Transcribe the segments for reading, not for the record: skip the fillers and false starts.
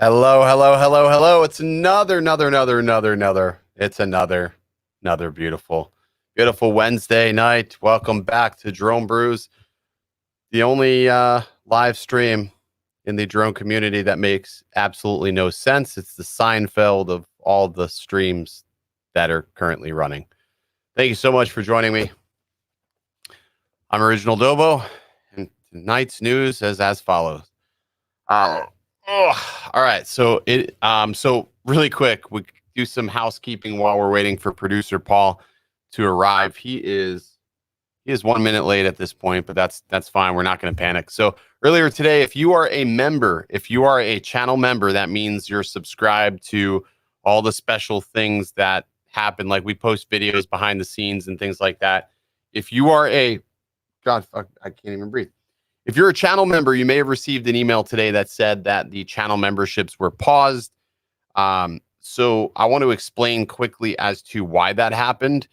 Hello. It's another beautiful Wednesday night. Welcome back to Drone Brews, the only live stream in the drone community that makes absolutely no sense. It's the Seinfeld of all the streams that are currently running. Thank you so much for joining me. I'm OriginaldoBo, and tonight's news is as follows. All right, so really quick, we do some housekeeping while we're waiting for producer Paul to arrive. He is 1 minute late at this point, but that's fine. We're not going to panic. So earlier today, if you are a member, if you are a channel member, that means you're subscribed to all the special things that happen. Like we post videos behind the scenes and things like that. If you are I can't even breathe. If you're a channel member, you may have received an email today that said that the channel memberships were paused. So I want to explain quickly as to why that happened.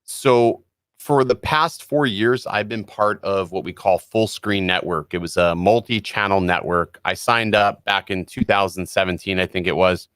So for the past 4 years, I've been part of what we call Full Screen Network. It was a multi-channel network. I signed up back in 2017, I think it was.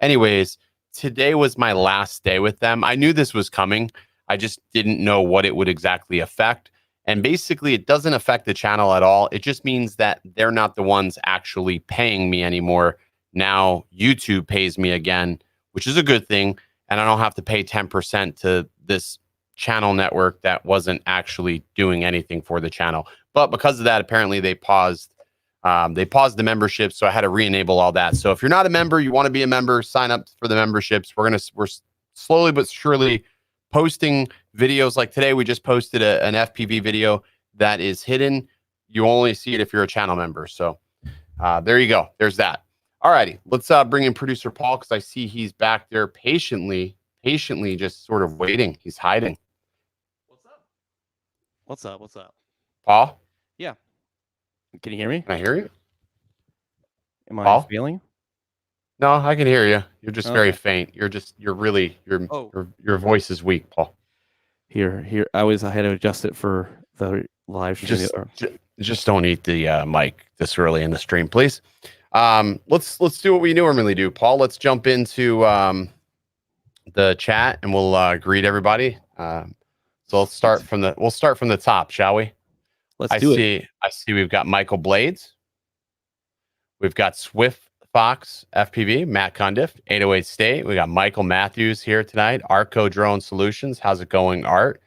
Anyways, today was my last day with them. I knew this was coming. I just didn't know what it would exactly affect. And basically, it doesn't affect the channel at all. It just means that they're not the ones actually paying me anymore. Now, YouTube pays me again, which is a good thing. And I don't have to pay 10% to this channel network that wasn't actually doing anything for the channel. But because of that, apparently they paused the membership. So I had to re-enable all that. So if you're not a member, you want to be a member, sign up for the memberships. We're slowly but surely posting videos. Like today, we just posted an FPV video that is hidden. You only see it if you're a channel member. So there you go. There's that. All righty. Let's bring in producer Paul, because I see he's back there patiently just sort of waiting. He's hiding. What's up? Paul? Yeah. Can you hear me? Can I hear you? Am I Paul? feeling? No, I can hear you. You're just very Okay. faint. Your voice is weak, Paul. Here. I had to adjust it for the live stream. Just don't eat the mic this early in the stream, please. Let's do what we normally do, Paul. Let's jump into the chat and we'll greet everybody. So we'll start from the top, shall we? Let's do it. I see we've got Michael Blades. We've got Swift Fox FPV, Matt Cundiff, 808 State. We got Michael Matthews here tonight. Arco Drone Solutions. How's it going, Art?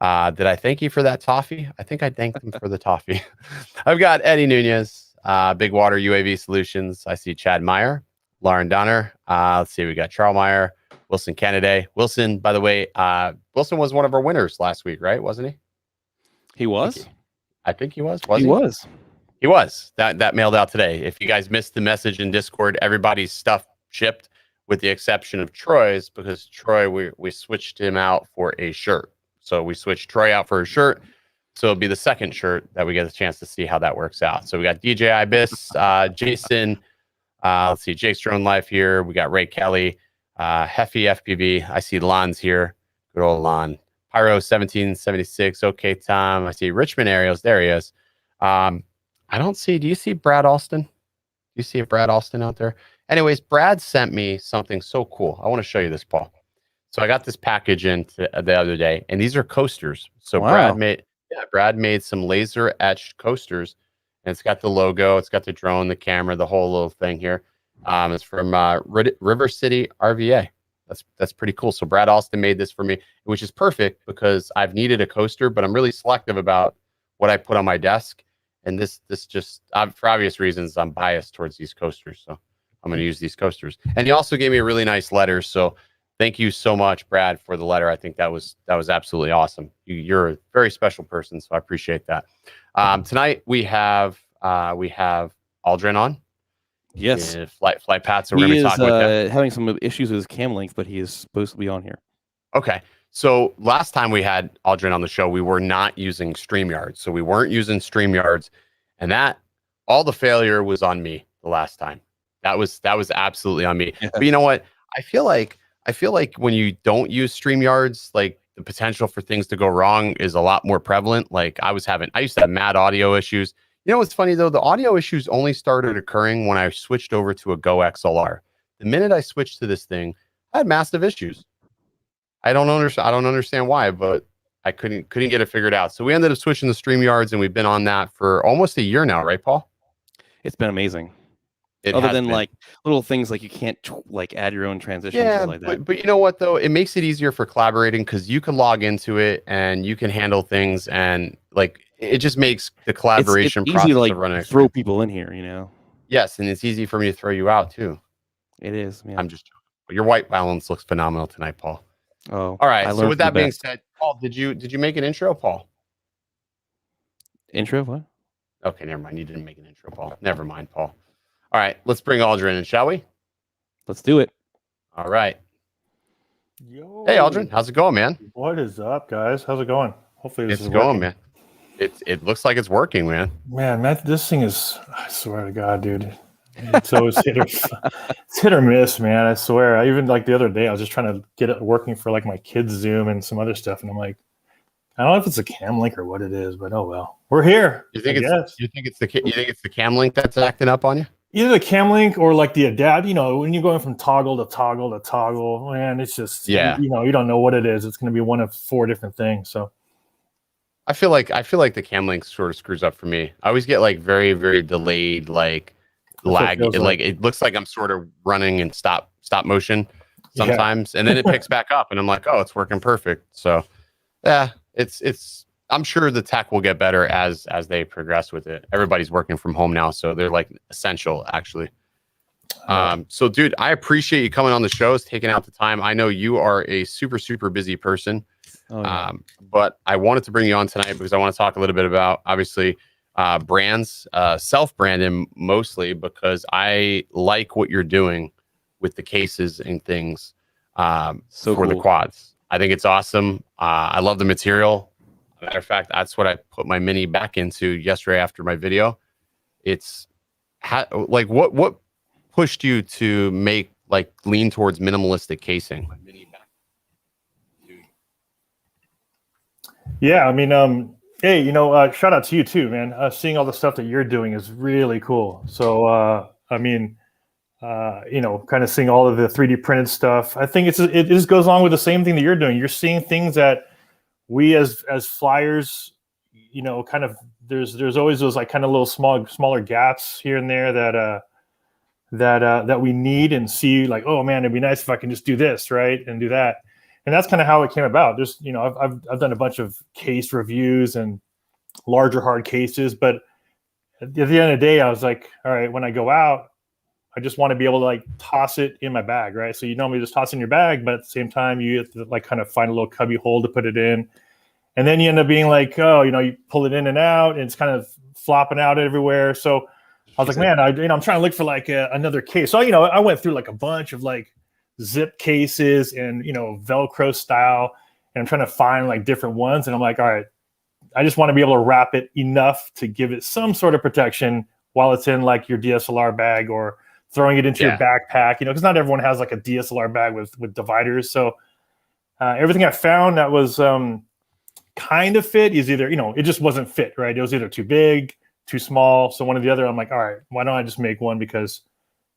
Did I thank you for that toffee? I think I thanked him for the toffee. I've got Eddie Nunez, Big Water UAV Solutions. I see Chad Meyer, Lauren Donner. Let's see, we got Charles Meyer, Wilson Kennedy. Wilson, by the way, Wilson was one of our winners last week, right? Wasn't he? He was? I think he was. He was. He was. That mailed out today. If you guys missed the message in Discord, everybody's stuff shipped with the exception of Troy's, because Troy, we switched him out for a shirt. So we switched Troy out for a shirt. So it'll be the second shirt that we get a chance to see how that works out. So we got DJ Ibis, Jason, let's see, Jake's Drone Life here. We got Ray Kelly, Heffy FPV. I see Lon's here. Good old Lon. Pyro 1776. Okay, Tom. I see Richmond Aerials. There he is. I don't see, do you see Brad Alston? Do you see a Brad Alston out there? Anyways, Brad sent me something so cool. I want to show you this, Paul. So I got this package in the other day, and these are coasters. So Wow. Brad made some laser etched coasters, and it's got the logo, it's got the drone, the camera, the whole little thing here. It's from River City RVA. That's pretty cool. So Brad Alston made this for me, which is perfect because I've needed a coaster, but I'm really selective about what I put on my desk. And this just for obvious reasons, I'm biased towards these coasters, so I'm going to use these coasters. And he also gave me a really nice letter. So thank you so much, Brad, for the letter. I think that was absolutely awesome. You're a very special person, so I appreciate that. Tonight we have Aldrin on. Yes. Flight Pat. So we're going to be talking with him. Having some issues with his cam link, but he is supposed to be on here. Okay. So last time we had Aldrin on the show, we were not using StreamYards. So we weren't using StreamYards, and all the failure was on me the last time. That was absolutely on me. Yeah. But you know what? I feel like when you don't use StreamYards, like the potential for things to go wrong is a lot more prevalent. Like I used to have mad audio issues. You know what's funny though? The audio issues only started occurring when I switched over to a Go XLR. The minute I switched to this thing, I had massive issues. I don't understand why, but I couldn't get it figured out. So we ended up switching to StreamYards, and we've been on that for almost a year now, right, Paul? It's been amazing. Other than like little things like you can't like add your own transitions, yeah, like that. But you know what though? It makes it easier for collaborating because you can log into it and you can handle things, and like it just makes the collaboration it's process easy to like of running. throw people in here, you know. Yes, and it's easy for me to throw you out too. It is. Yeah. I'm just joking. Your white balance looks phenomenal tonight, Paul. Oh, all right. So with that being said, Paul, did you make an intro, Paul? Intro? What? Okay, never mind. You didn't make an intro, Paul. Never mind, Paul. All right, let's bring Aldrin in, shall we? Let's do it. All right. Yo. Hey, Aldrin, how's it going, man? What is up, guys? How's it going? Hopefully this is going, working. man. It looks like it's working, man. Man, this thing is, I swear to God, dude. It's always it's hit or miss, man. I swear. I even like the other day, I was just trying to get it working for like my kids' Zoom and some other stuff, and I'm like, I don't know if it's a cam link or what it is, but oh well. We're here. You think it's the cam link that's acting up on you? Either the cam link or like the adapt. You know, when you're going from toggle to toggle to toggle, man, it's just you don't know what it is. It's going to be one of 4 different things. So I feel like the cam link sort of screws up for me. I always get like very, very delayed, like lag. It looks like I'm sort of running in stop motion sometimes, and then it picks back up, and I'm like, oh, it's working perfect. So yeah, it's. I'm sure the tech will get better as they progress with it. Everybody's working from home now, so they're like essential, actually. So, dude, I appreciate you coming on the show, taking out the time. I know you are a super, super busy person, but I wanted to bring you on tonight because I want to talk a little bit about, obviously, brands, self-branding mostly, because I like what you're doing with the cases and things for the quads. I think it's awesome. I love the material. Matter of fact, that's what I put my Mini back into yesterday after my video. It's like what pushed you to lean towards minimalistic casing? Yeah, I mean, hey, shout out to you too, man. Seeing all the stuff that you're doing is really cool. So, I mean, kind of seeing all of the 3D printed stuff. I think it just goes along with the same thing that you're doing. You're seeing things that we as flyers, kind of there's always those like kind of little smaller gaps here and there that we need and see like, oh man, it'd be nice if I can just do this, right, and do that. And that's kind of how it came about. Just, you know, I've done a bunch of case reviews and larger hard cases, but at the end of the day, I was like, all right, when I go out, I just want to be able to like toss it in my bag, right? So you normally just toss it in your bag, but at the same time, you have to like kind of find a little cubby hole to put it in. And then you end up being like, oh, you know, you pull it in and out, and it's kind of flopping out everywhere. So I was like, man, I'm trying to look for like another case. So, you know, I went through like a bunch of like zip cases and, you know, Velcro style, and I'm trying to find like different ones. And I'm like, all right, I just want to be able to wrap it enough to give it some sort of protection while it's in like your DSLR bag or throwing it into your backpack, you know, because not everyone has like a DSLR bag with dividers. So everything I found that was kind of fit is either, you know, it just wasn't fit, right? It was either too big, too small. So one or the other, I'm like, all right, why don't I just make one? Because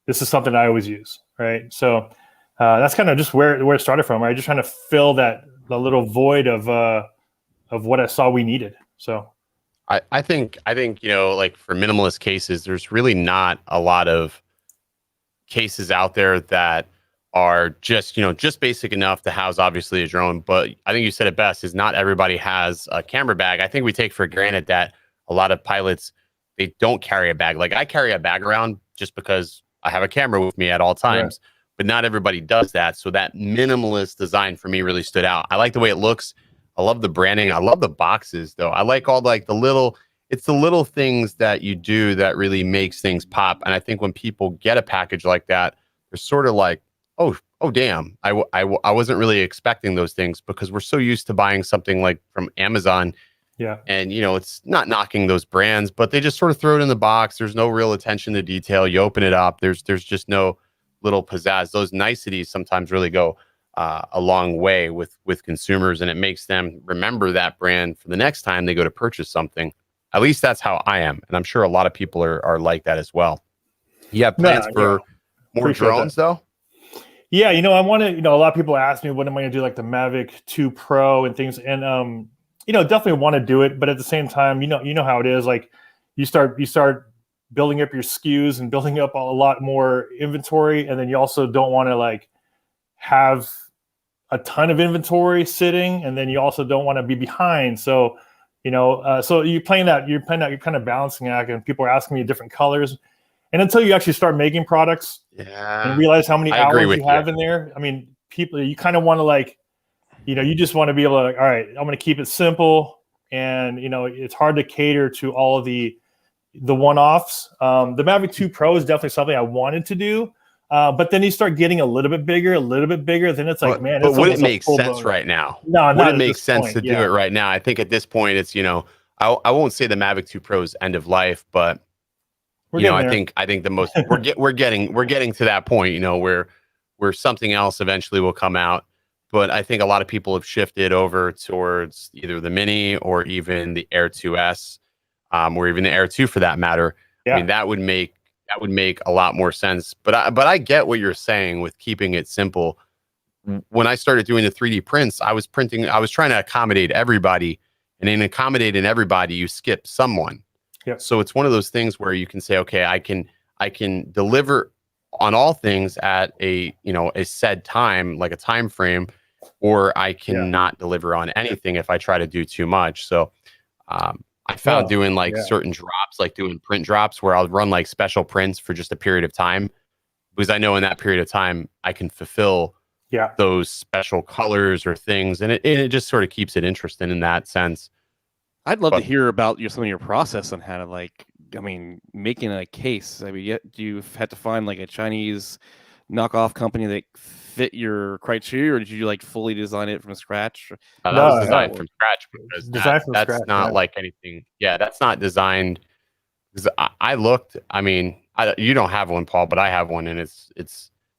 this is something I always use, right? So that's kind of just where it started from, right? Just trying to fill the little void of what I saw we needed. So I think, you know, like for minimalist cases, there's really not a lot of cases out there that are just, you know, just basic enough to house obviously a drone. But I think you said it best, is not everybody has a camera bag. I think we take for granted that a lot of pilots, they don't carry a bag. Like I carry a bag around just because I have a camera with me at all times, but not everybody does that. So that minimalist design for me really stood out. I like the way it looks. I love the branding. I love the boxes though. I like all like it's the little things that you do that really makes things pop. And I think when people get a package like that, they're sort of like, oh damn, I wasn't really expecting those things, because we're so used to buying something like from Amazon. Yeah. And, you know, it's not knocking those brands, but they just sort of throw it in the box. There's no real attention to detail. You open it up. There's just no little pizzazz. Those niceties sometimes really go a long way with consumers, and it makes them remember that brand for the next time they go to purchase something. At least that's how I am. And I'm sure a lot of people are like that as well. You have plans for more drones though? Yeah. You know, I want to, you know, a lot of people ask me, what am I going to do like the Mavic 2 Pro and things. And, you know, definitely want to do it. But at the same time, you know how it is. Like you start building up your SKUs and building up a lot more inventory. And then you also don't want to like have a ton of inventory sitting. And then you also don't want to be behind. So, you know, so you're kind of balancing act, and people are asking me different colors. And until you actually start making products and realize how many hours you have in there, I mean, people, you kind of want to like, you know, you just want to be able to, all right, I'm going to keep it simple. And, you know, it's hard to cater to all of the one-offs. The Mavic 2 Pro is definitely something I wanted to do. But then you start getting a little bit bigger, then it's like, man. But would it make sense right now? No, would it make sense to do it right now? I think at this point, it's, you know, I won't say the Mavic 2 Pro's end of life, but you know, I think the most we're getting to that point, you know, where something else eventually will come out. But I think a lot of people have shifted over towards either the Mini or even the Air 2S, or even the Air 2 for that matter. Yeah. I mean, that would make a lot more sense. But I get what you're saying with keeping it simple. When I started doing the 3D prints, I was trying to accommodate everybody, and in accommodating everybody, you skip someone. Yep. So it's one of those things where you can say, okay, I can deliver on all things at a set time, like a time frame, or I cannot deliver on anything if I try to do too much. So I found doing like certain drops, like doing print drops, where I'll run like special prints for just a period of time, because I know in that period of time I can fulfill those special colors or things, and it just sort of keeps it interesting in that sense. I'd love to hear about some of your process on how to, like, I mean, making a case. I mean, do you have to find like a Chinese knockoff company that fit your criteria, or did you like fully design it from scratch? That was designed from scratch, because that's not like anything. Yeah, that's not designed. Because I looked. I mean, you don't have one, Paul, but I have one, and it's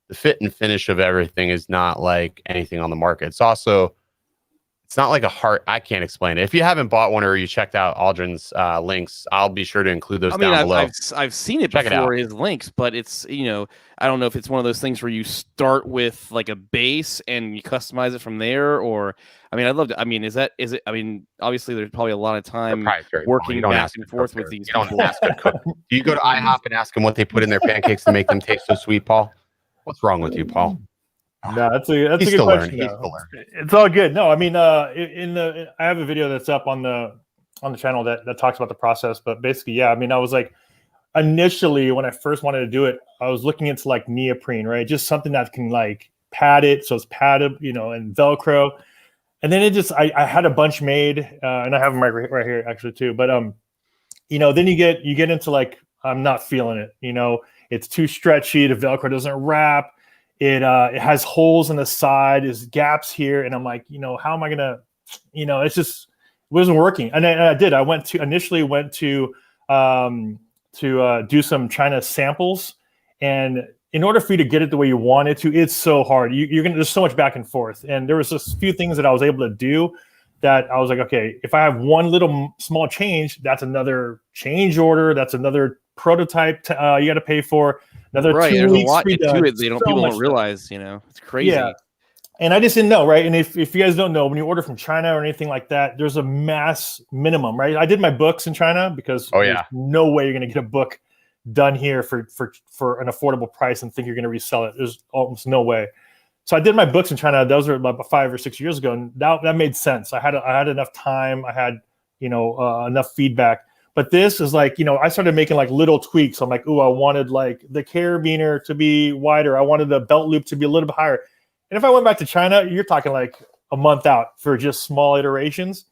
the fit and finish of everything is not like anything on the market. It's also, it's not like a heart. I can't explain it. If you haven't bought one or you checked out Aldrin's links, I'll be sure to include those down below. I've seen it before, his links, but it's, you know, I don't know if it's one of those things where you start with like a base and you customize it from there, or, I mean, I'd love to. I mean, is it? I mean, obviously, there's probably a lot of time working back and forth with these people. You don't ask a cook. Do you go to IHOP and ask them what they put in their pancakes to make them taste so sweet, Paul? What's wrong with you, Paul? No, that's a He's good still question. learning. He's though. still learning. It's all good. No, I mean, I have a video that's up on the channel that talks about the process. But basically, yeah, I mean, I was like, initially when I first wanted to do it, I was looking into like neoprene, right? Just something that can like pad it, so it's padded, and Velcro. And then I had a bunch made, and I have them right here actually too. But then you get into like, I'm not feeling it. It's too stretchy. The Velcro doesn't wrap. It has holes in the side. There's gaps here, and I'm like, how am I gonna, it's just, it wasn't working. And I did. I initially went to do some China samples, and in order for you to get it the way you want it to, it's so hard. There's so much back and forth, and there was just a few things that I was able to do that I was like, okay, if I have one little small change, that's another change order. That's another prototype you got to pay for. Another 2 weeks. There's a lot to it. People don't realize, it's crazy. Yeah. And I just didn't know, right? And if you guys don't know, when you order from China or anything like that, there's a mass minimum, right? I did my books in China because there's no way you're going to get a book done here for an affordable price and think you're going to resell it. There's almost no way. So I did my books in China. Those were about 5 or 6 years ago, and that made sense. I had enough time. I had enough feedback. But this is like, I started making like little tweaks. I'm like, I wanted like the carabiner to be wider. I wanted the belt loop to be a little bit higher. And if I went back to China, you're talking like a month out for just small iterations.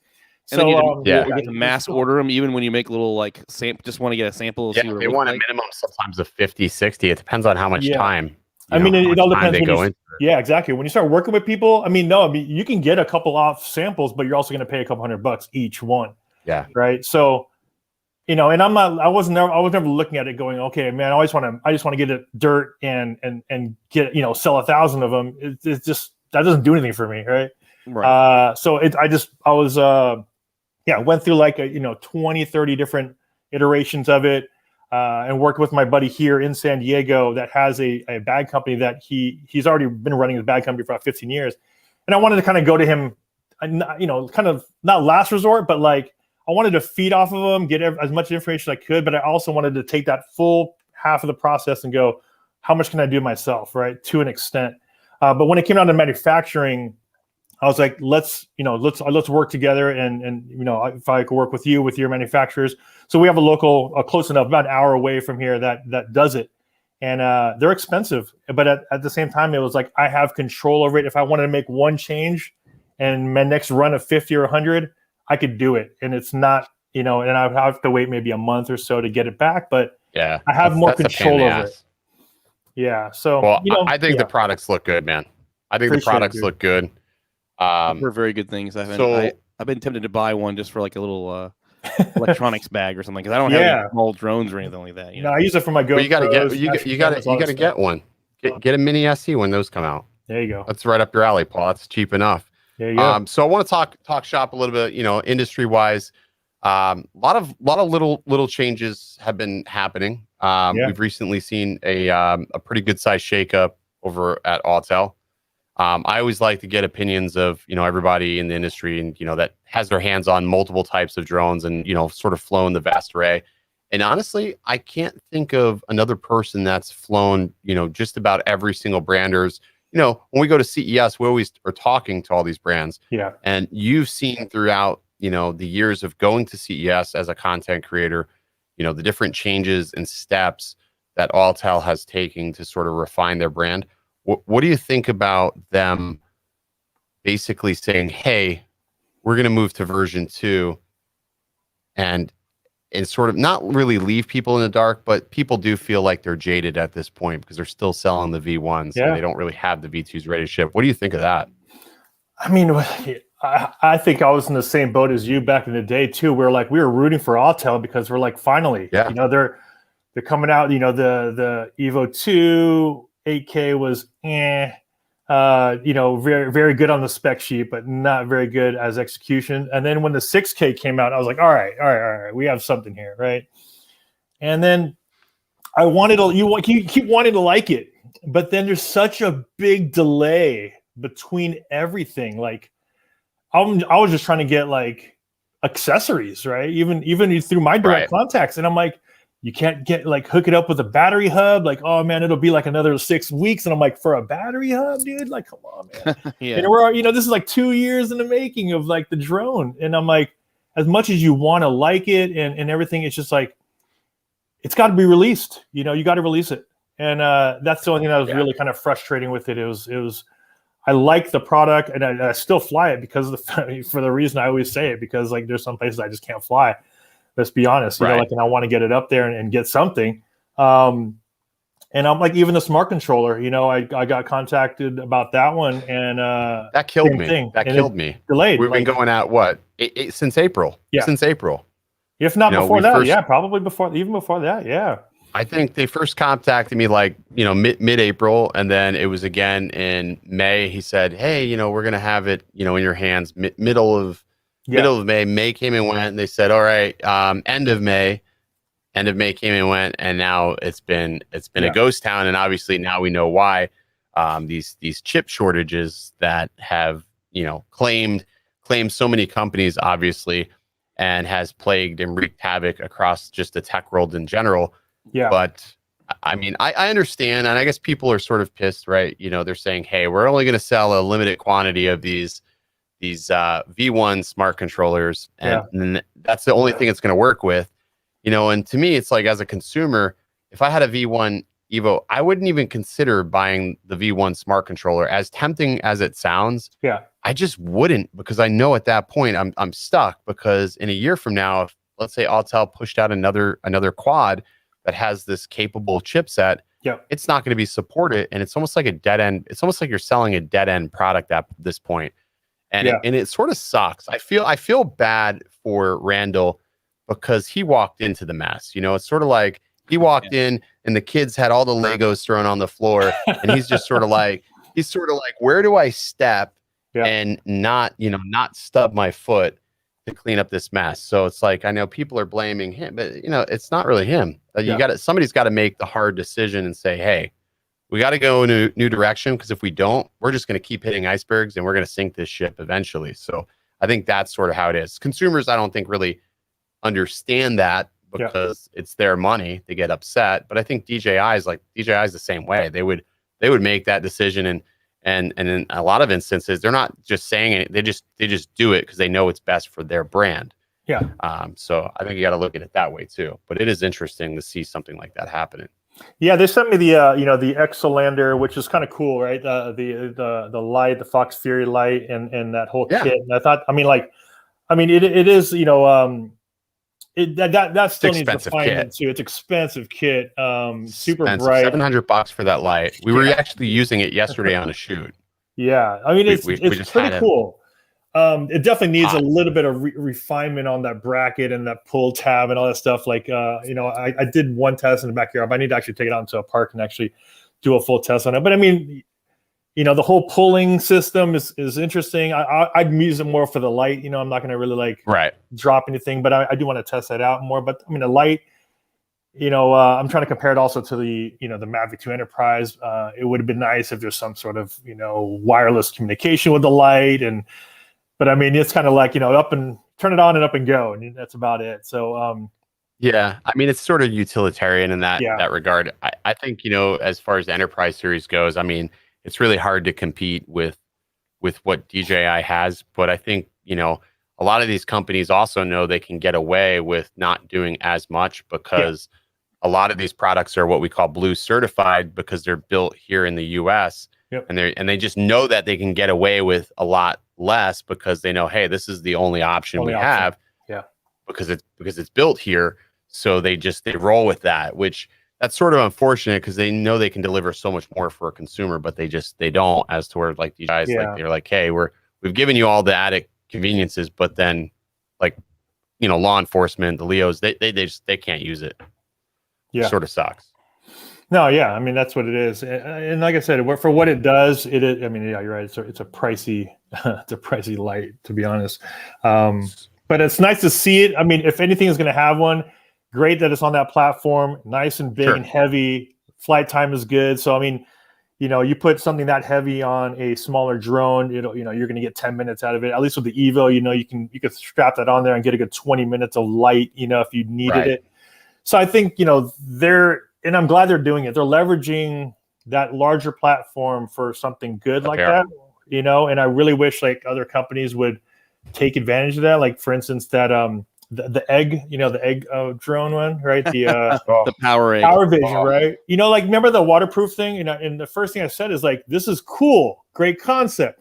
And so you get to mass order them, even when you make little like just want to get a sample. Yeah, they want a minimum sometimes of 50, 60. It depends on how much time. I mean, it all depends. Yeah, exactly. When you start working with people, you can get a couple off samples, but you're also going to pay a couple $100 each one. Yeah. Right. So, and I was never looking at it going, okay, man, I just want to get it dirt and get, sell 1,000 of them. It's just, that doesn't do anything for me. Right. Right. So went through like 20, 30 different iterations of it. And worked with my buddy here in San Diego that has a bag company that he's already been running his bag company for about 15 years. And I wanted to kind of go to him, kind of not last resort, but like I wanted to feed off of him, get as much information as I could. But I also wanted to take that full half of the process and go, how much can I do myself, right? To an extent. But when it came down to manufacturing, I was like, let's work together and if I could work with you, with your manufacturers. So we have a local, close enough, about an hour away from here that does it. And they're expensive. But at the same time, it was like, I have control over it. If I wanted to make one change and my next run of 50 or 100, I could do it. And it's not, and I have to wait maybe a month or so to get it back. But yeah, I have more control over it. Yeah. So, I think the products look good, man. I think the products look good. They're very good things. I've been tempted to buy one just for like a little electronics bag or something because I don't have any small drones or anything like that. I use it for my GoPros. Well, you got to get one. Get a mini SE when those come out. There you go. That's right up your alley, Paul. That's cheap enough. There you go. So I want to talk shop a little bit. Industry wise, a lot of little changes have been happening. We've recently seen a pretty good size shakeup over at Autel. I always like to get opinions of, everybody in the industry and, that has their hands on multiple types of drones and, sort of flown the vast array. And honestly, I can't think of another person that's flown, just about every single branders. When we go to CES, we always are talking to all these brands. Yeah. And you've seen throughout, the years of going to CES as a content creator, the different changes and steps that Autel has taken to sort of refine their brand. What do you think about them basically saying, hey, we're going to move to version 2 and sort of not really leave people in the dark, but people do feel like they're jaded at this point because they're still selling the V1s and they don't really have the V2s ready to ship. What do you think of that? I mean, I think I was in the same boat as you back in the day too. We were rooting for Autel because we're like, finally, they're coming out, the Evo 2, 8K was very, very good on the spec sheet, but not very good as execution. And then when the 6K came out, I was like, all right, we have something here, right? And then you keep wanting to like it, but then there's such a big delay between everything. Like I was just trying to get like accessories, right? Even through my direct contacts, and I'm like, you can't get like hook it up with a battery hub. Like, oh man, it'll be like another 6 weeks. And I'm like, for a battery hub, dude, like, come on, man. Yeah. And we're, this is like 2 years in the making of like the drone. And I'm like, as much as you want to like it and everything, it's just like, it's got to be released. You got to release it. And that's the only thing that was really kind of frustrating with it. It was, I like the product and I still fly it because for the reason I always say it, because like there's some places I just can't fly. Let's be honest, and I want to get it up there and get something. And I'm like, even the smart controller, I got contacted about that one, and that killed me. That killed me. Delayed. We've been going at what since April? Yeah, since April. If not before that, probably even before that. Yeah. I think they first contacted me like mid-April, and then it was again in May. He said, "Hey, we're gonna have it, in your hands middle of May." May came and went, and they said, "All right, end of May came and went," and now it's been a ghost town, and obviously now we know why. These chip shortages that have claimed so many companies, obviously, and has plagued and wreaked havoc across just the tech world in general. Yeah. But I mean, I understand, and I guess people are sort of pissed, right? They're saying, "Hey, we're only going to sell a limited quantity of these V1 smart controllers, and that's the only thing it's going to work with." And to me, it's like, as a consumer, if I had a V1 Evo, I wouldn't even consider buying the V1 smart controller. As tempting as it sounds, I just wouldn't, because I know at that point I'm stuck. Because in a year from now, if let's say Autel pushed out another quad that has this capable chipset, it's not going to be supported, and it's almost like a dead end. It's almost like you're selling a dead end product at this point, and it sort of sucks. I feel bad for Randall because he walked into the mess. It's sort of like he walked in and the kids had all the Legos thrown on the floor, and he's just sort of like where do I step and not stub my foot to clean up this mess? So it's like, I know people are blaming him, but it's not really him. Somebody's got to make the hard decision and say, "Hey, we got to go in a new direction, because if we don't, we're just going to keep hitting icebergs and we're going to sink this ship eventually." So I think that's sort of how it is. Consumers, I don't think, really understand that, because it's their money. They get upset. But I think DJI is the same way. They would make that decision, and in a lot of instances, they're not just saying it. They just do it because they know it's best for their brand. Yeah. So I think you got to look at it that way too. But it is interesting to see something like that happening. Yeah, they sent me the the Exolander, which is kind of cool, right? The light, the Fox Fury light, and that whole kit. And I thought, it is, that still needs refinement too. It's expensive kit, super bright. $700 for that light. We were actually using it yesterday on a shoot. Yeah, it's pretty cool. It definitely needs a little bit of refinement on that bracket and that pull tab and all that stuff. Like, I did one test in the backyard, but I need to actually take it out into a park and actually do a full test on it. But the whole pulling system is interesting. I'd use it more for the light. I'm not going to really drop anything, but I do want to test that out more. But the light, I'm trying to compare it also to the Mavic 2 Enterprise. It would have been nice if there's some sort of wireless communication with the light, but it's kind of like up and turn it on and up and go, and that's about it. So it's sort of utilitarian in that regard. I think as far as the Enterprise series goes, it's really hard to compete with what DJI has, but I think a lot of these companies also know they can get away with not doing as much, because a lot of these products are what we call Blue certified, because they're built here in the US. And they just know that they can get away with a lot less, because they know, hey, this is the only option we have, because it's built here. So they roll with that, which that's sort of unfortunate, because they know they can deliver so much more for a consumer, but they don't, as to where like these guys, like they're like, hey, we've given you all the added conveniences, but then law enforcement, the Leos, they can't use it. It sort of sucks. No, that's what it is, and like I said, for what it does, it is. You're right. It's a pricey, light, to be honest. But it's nice to see it. If anything is going to have one, great that it's on that platform, nice and big and heavy. Flight time is good. So you put something that heavy on a smaller drone, you're going to get 10 minutes out of it. At least with the Evo, you can strap that on there and get a good 20 minutes of light, if you needed it. So I think, you know, and I'm glad they're doing it. They're leveraging that larger platform for something good like that, you know, and I really wish like other companies would take advantage of that. Like for instance, that the egg, you know, the egg drone one, right? The the Power Egg. Power Vision, right? You know, like remember the waterproof thing? You know, and the first thing I said is like, this is cool, great concept.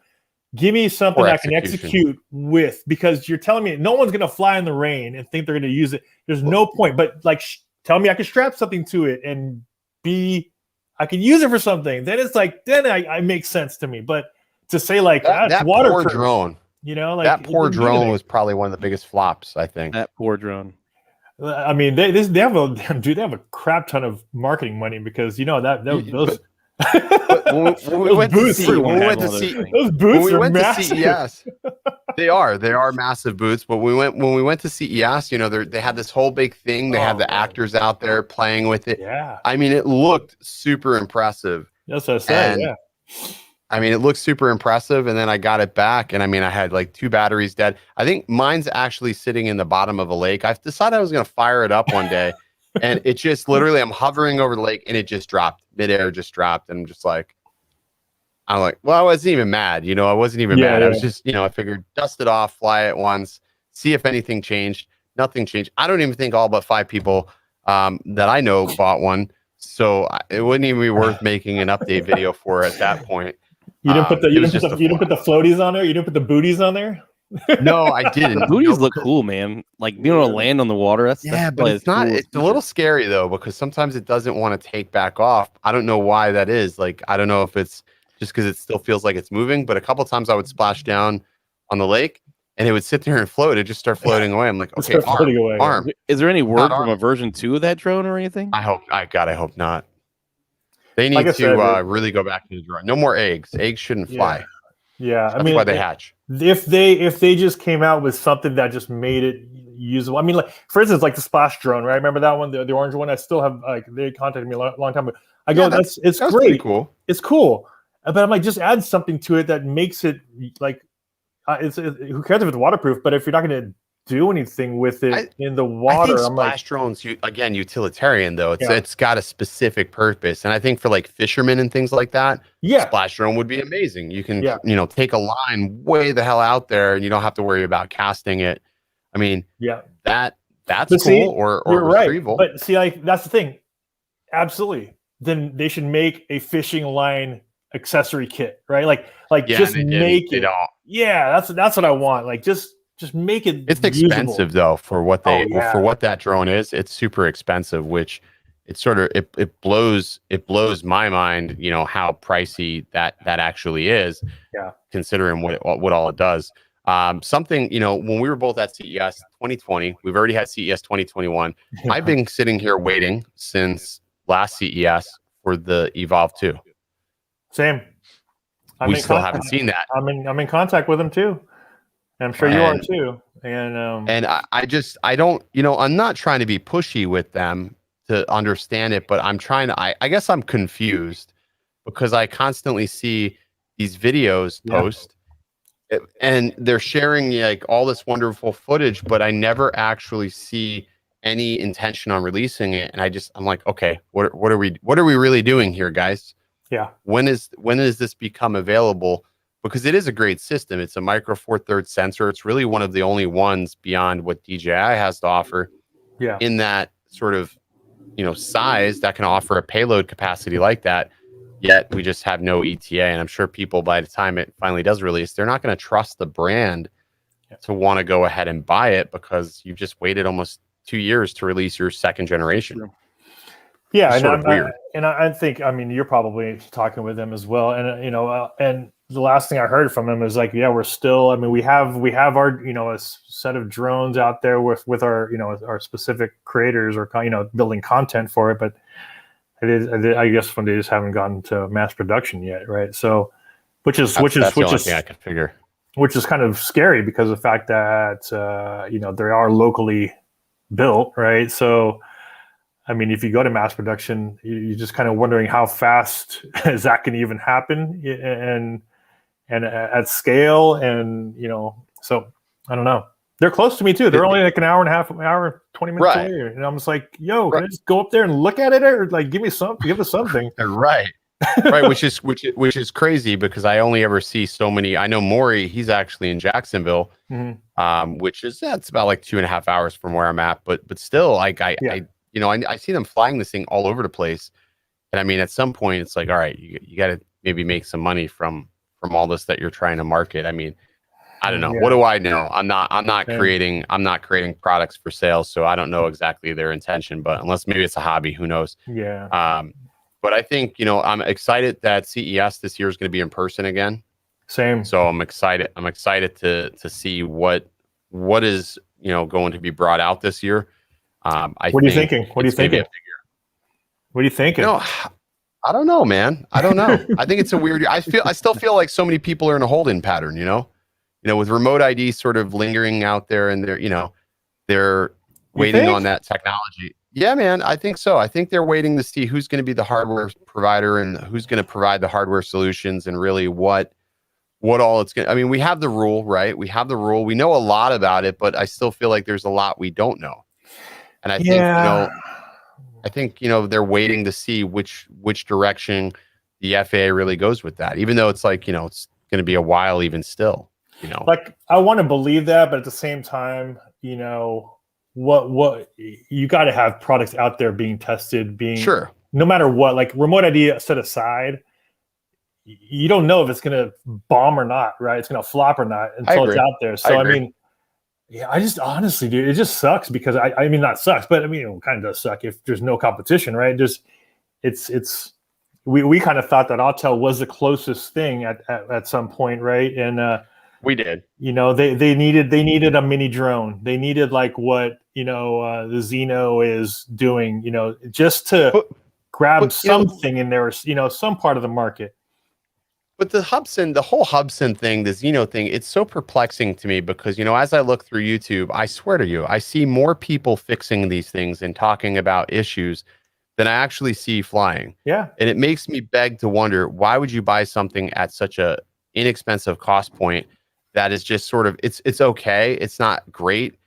Give me something I can execute with, because you're telling me no one's gonna fly in the rain and think they're gonna use it. There's no point. But like, tell me I can strap something to it and I can use it for something. Then it's like, then I make sense to me. But to say like that waterproof, poor drone, you know, like that poor drone was probably one of the biggest flops, I think. That poor drone. I mean, they have a crap ton of marketing money, because you know those. When we went to CES, they are massive booths. But when we went to CES, you know, they had this whole big thing. They had the actors out there playing with it. Yeah, I mean, it looked super impressive. That's what I said. Yeah. I mean, it looked super impressive, and then I got it back, and I mean, I had like 2 batteries dead. I think mine's actually sitting in the bottom of a lake. I've decided I was going to fire it up one day, and it just literally, I'm hovering over the lake, and it just dropped. Midair just dropped, and I'm like, well, I wasn't even mad. You know, I wasn't even mad. I was just, you know, I figured dust it off, fly it once, see if anything changed. Nothing changed. I don't even think all but 5 people that I know bought one, so it wouldn't even be worth making an update video for at that point. You didn't put the floaties on there. You didn't put the booties on there. No, I didn't. The booties look cool, man. Like being able to land on the water. That's but it's not. Cool. It's a little scary though, because sometimes it doesn't want to take back off. I don't know why that is. Like, I don't know if it's just because it still feels like it's moving. But a couple of times I would splash down on the lake, and it would sit there and float. It just start floating away. I'm like, okay, arm. Is there any word from a version 2 of that drone or anything? I hope not. They need to really go back to the drawing. No more eggs. Eggs shouldn't fly. Yeah, that's why they hatch. If they just came out with something that just made it usable. I mean, like for instance, like the splash drone, right? Remember that one, the orange one? I still have like they contacted me a long time ago. I go, it's great, cool. It's cool, but I'm like, just add something to it that makes it like who cares if it's waterproof? But if you're not going to do anything with it in the water, I'm like, drones again, utilitarian though. It's got a specific purpose, and I think for like fishermen and things like that, splash drone would be amazing. You can you know, take a line way the hell out there, and you don't have to worry about casting it. I mean, that's cool. Or retrieval. Right. But see, like that's the thing. Absolutely. Then they should make a fishing line accessory kit, right? Like just make it. Yeah, that's what I want. Like just make it. It's expensive though for what for what that drone is. It's super expensive, which it blows my mind. You know how pricey that actually is. Yeah, considering what all it does. Something, you know, when we were both at CES 2020, we've already had CES 2021. I've been sitting here waiting since last CES for the Evolve 2. Same. We still haven't seen that. I'm in contact with them too. And I'm sure you are too. And I don't, you know, I'm not trying to be pushy with them to understand it, but I'm trying to, I guess I'm confused because I constantly see these videos post and they're sharing like all this wonderful footage, but I never actually see any intention on releasing it. And I'm like, okay, what are we really doing here, guys? Yeah. When is this become available? Because it is a great system. It's a micro four thirds sensor. It's really one of the only ones beyond what DJI has to offer. Yeah. In that sort of, you know, size that can offer a payload capacity like that. Yet we just have no ETA. And I'm sure people, by the time it finally does release, they're not going to trust the brand to want to go ahead and buy it because you've just waited almost 2 years to release your second generation. Yeah, and I think, I mean, you're probably talking with them as well, and you know, and the last thing I heard from them is like, yeah, we're still. I mean, we have our, you know, a set of drones out there with our, you know, our specific creators or, you know, building content for it, but I guess when they just haven't gotten to mass production yet, right? So, which is the only thing I can figure. Which is kind of scary because of the fact that you know, they are locally built, right? So, I mean, if you go to mass production, you're just kind of wondering how fast is that can even happen, and at scale, and you know, so I don't know. They're close to me too. They're only like an hour and a half, an hour, 20 minutes Right. away. And I'm just like, yo, can I just go up there and look at it, or like give us something? Right. Right, which is crazy because I only ever see so many. I know Maury, he's actually in Jacksonville, which is that's about like 2.5 hours from where I'm at. But still, like I see them flying this thing all over the place. And I mean, at some point, it's like, all right, you got to maybe make some money from all this that you're trying to market. I mean, I don't know. What do I know? I'm not creating products for sale, so I don't know exactly their intention. But unless maybe it's a hobby, who knows? Yeah. But I think, I'm excited that CES this year is going to be in person again. Same. So I'm excited. I'm excited to see what is, going to be brought out this year. What are you thinking? What are you thinking? What are you thinking? I don't know, man. I don't know. I think it's a weird. I still feel like so many people are in a holding pattern. With remote ID sort of lingering out there, and they're waiting on that technology. Yeah, man, I think so. I think they're waiting to see who's going to be the hardware provider and who's going to provide the hardware solutions, and really what all it's going to. I mean, we have the rule, right? We have the rule. We know a lot about it, but I still feel like there's a lot we don't know. And I think they're waiting to see which direction the FAA really goes with that. Even though it's like, it's going to be a while even still, Like, I want to believe that, but at the same time, what you got to have products out there being tested, sure, no matter what. Like, remote ID set aside, you don't know if it's going to bomb or not, right? It's going to flop or not until it's out there. So I mean, I just honestly, dude, it just sucks because I mean, not sucks, but I mean, it kind of does suck if there's no competition, right? We kind of thought that Autel was the closest thing at some point, right? And we did. They needed a mini drone. They needed like what the Xeno is doing, just to grab something in there, some part of the market. But the whole Hubsan thing, the Xeno thing, it's so perplexing to me because, as I look through YouTube, I swear to you, I see more people fixing these things and talking about issues than I actually see flying. Yeah. And it makes me beg to wonder, why would you buy something at such a inexpensive cost point that is just sort of, it's okay. It's not great.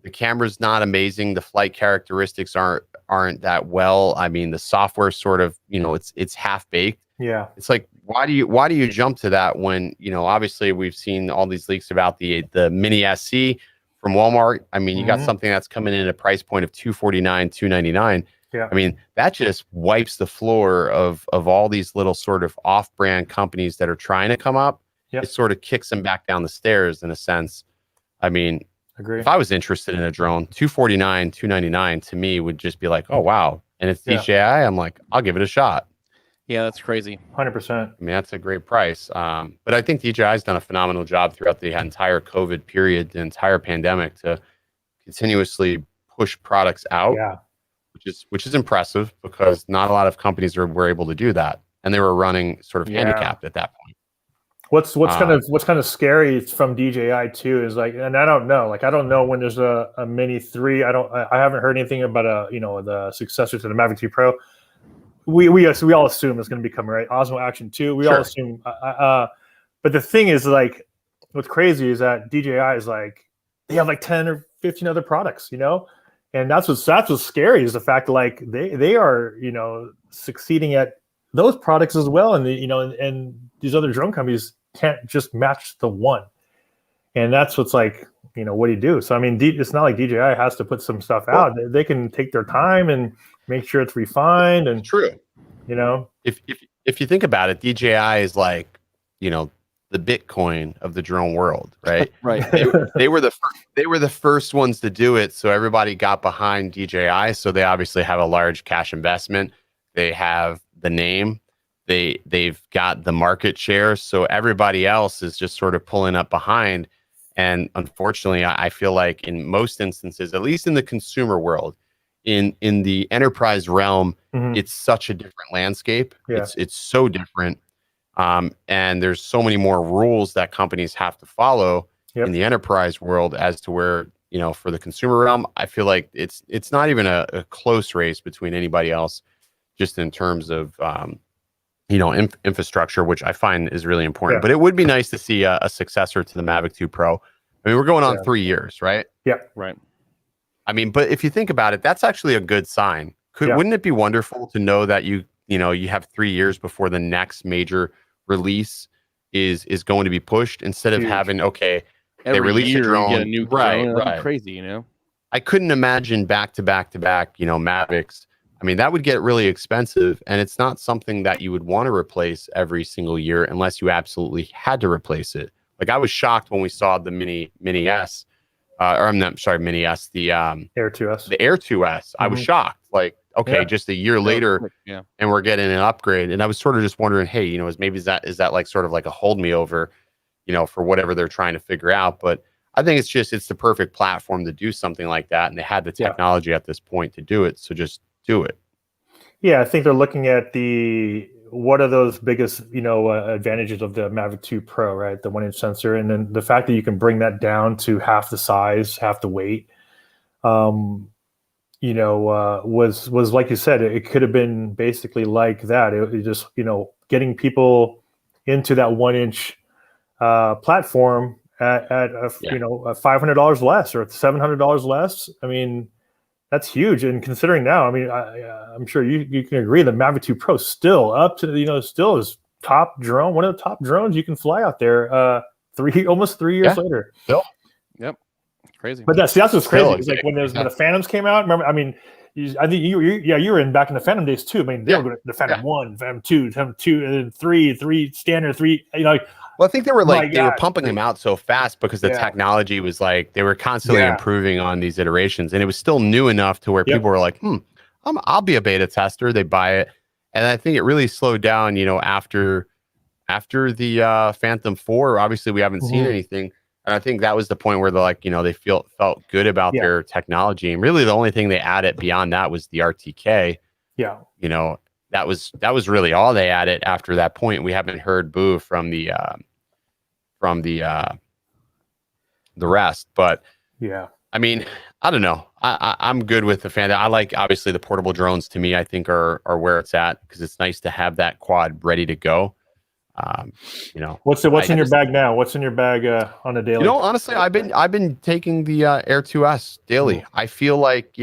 The camera's not amazing. The flight characteristics aren't that well. I mean, the software sort of, it's half baked. Yeah. It's like, why do you jump to that when, obviously we've seen all these leaks about the Mini SC from Walmart. I mean, you got something that's coming in at a price point of $249, $299. Yeah. I mean, that just wipes the floor of all these little sort of off-brand companies that are trying to come up. Yep. It sort of kicks them back down the stairs in a sense. I mean, agree. If I was interested in a drone, $249, $299 to me would just be like, oh, wow. And it's DJI. I'm like, I'll give it a shot. Yeah, that's crazy. 100%. I mean, that's a great price. But I think DJI has done a phenomenal job throughout the entire COVID period, the entire pandemic, to continuously push products out. Yeah. Which is impressive because not a lot of companies were able to do that, and they were running sort of handicapped at that point. What's kind of scary from DJI too is like, and I don't know when there's a Mini 3. I haven't heard anything about the successor to the Mavic 2 Pro. We all assume it's going to become, right, Osmo Action 2. We all assume, but the thing is, like, what's crazy is that DJI is like, they have like 10 or 15 other products, and that's what's scary is the fact that, like, they are succeeding at those products as well, and and these other drone companies can't just match the one, and that's what's like, what do you do? So I mean, it's not like DJI has to put some stuff out. They can take their time and make sure it's refined. And true, if you think about it, DJI is like, the Bitcoin of the drone world, right? Right. They were the first ones to do it, so everybody got behind DJI. So they obviously have a large cash investment. They have the name. They've got the market share. So everybody else is just sort of pulling up behind. And unfortunately, I feel like in most instances, at least in the consumer world, in the enterprise realm, it's such a different landscape. Yeah. It's so different. And there's so many more rules that companies have to follow in the enterprise world as to where, for the consumer realm, I feel like it's not even a close race between anybody else, just in terms of, infrastructure, which I find is really important. But it would be nice to see a successor to the Mavic 2 Pro. I mean, we're going on 3 years, right? Yeah. Right. I mean, but if you think about it, that's actually a good sign. Wouldn't it be wonderful to know that you have 3 years before the next major release is going to be pushed, instead of having, okay, every they release year a drone, you get a new drone. That'd be crazy, you know? I couldn't imagine back to back to back, Mavics. I mean, that would get really expensive, and it's not something that you would want to replace every single year unless you absolutely had to replace it. Like, I was shocked when we saw the Mini S, or I'm not sorry, Mini S, the Air 2S. The Air 2S. I was shocked. Like, okay, just a year later, and we're getting an upgrade. And I was sort of just wondering, hey, is that like sort of like a hold me over, for whatever they're trying to figure out. But I think it's the perfect platform to do something like that, and they had the technology at this point to do it. So just do it. Yeah, I think they're looking at what are those biggest, advantages of the Mavic 2 Pro, right? The 1-inch sensor, and then the fact that you can bring that down to half the size, half the weight. Was like you said, it could have been basically like that. It just, getting people into that 1-inch platform at $500 less or $700 less. I mean, that's huge. And considering now, I mean, I'm sure you can agree that Mavic 2 Pro still up to, still is top drone, one of the top drones you can fly out there almost 3 years later. Still. Yep. Crazy. But that's what's crazy. It's like when the Phantoms came out, remember, I mean, I think you were in back in the Phantom days too. I mean, they were going to the Phantom 1, Phantom 2, Phantom 2, and then 3 standard 3, Well, I think they were pumping them out so fast because the technology was like, they were constantly improving on these iterations, and it was still new enough to where people were like, I'll be a beta tester. They buy it. And I think it really slowed down, after the Phantom 4. Obviously we haven't seen anything. And I think that was the point where they're like, they felt good about their technology. And really the only thing they added beyond that was the RTK. Yeah. That was really all they added after that point. We haven't heard boo from the rest. But I mean, I don't know. I'm good with the Phantom. I like, obviously, the portable drones. To me, I think are where it's at, because it's nice to have that quad ready to go. What's in your bag now? What's in your bag on a daily? Honestly, I've been taking the Air 2S daily. I feel like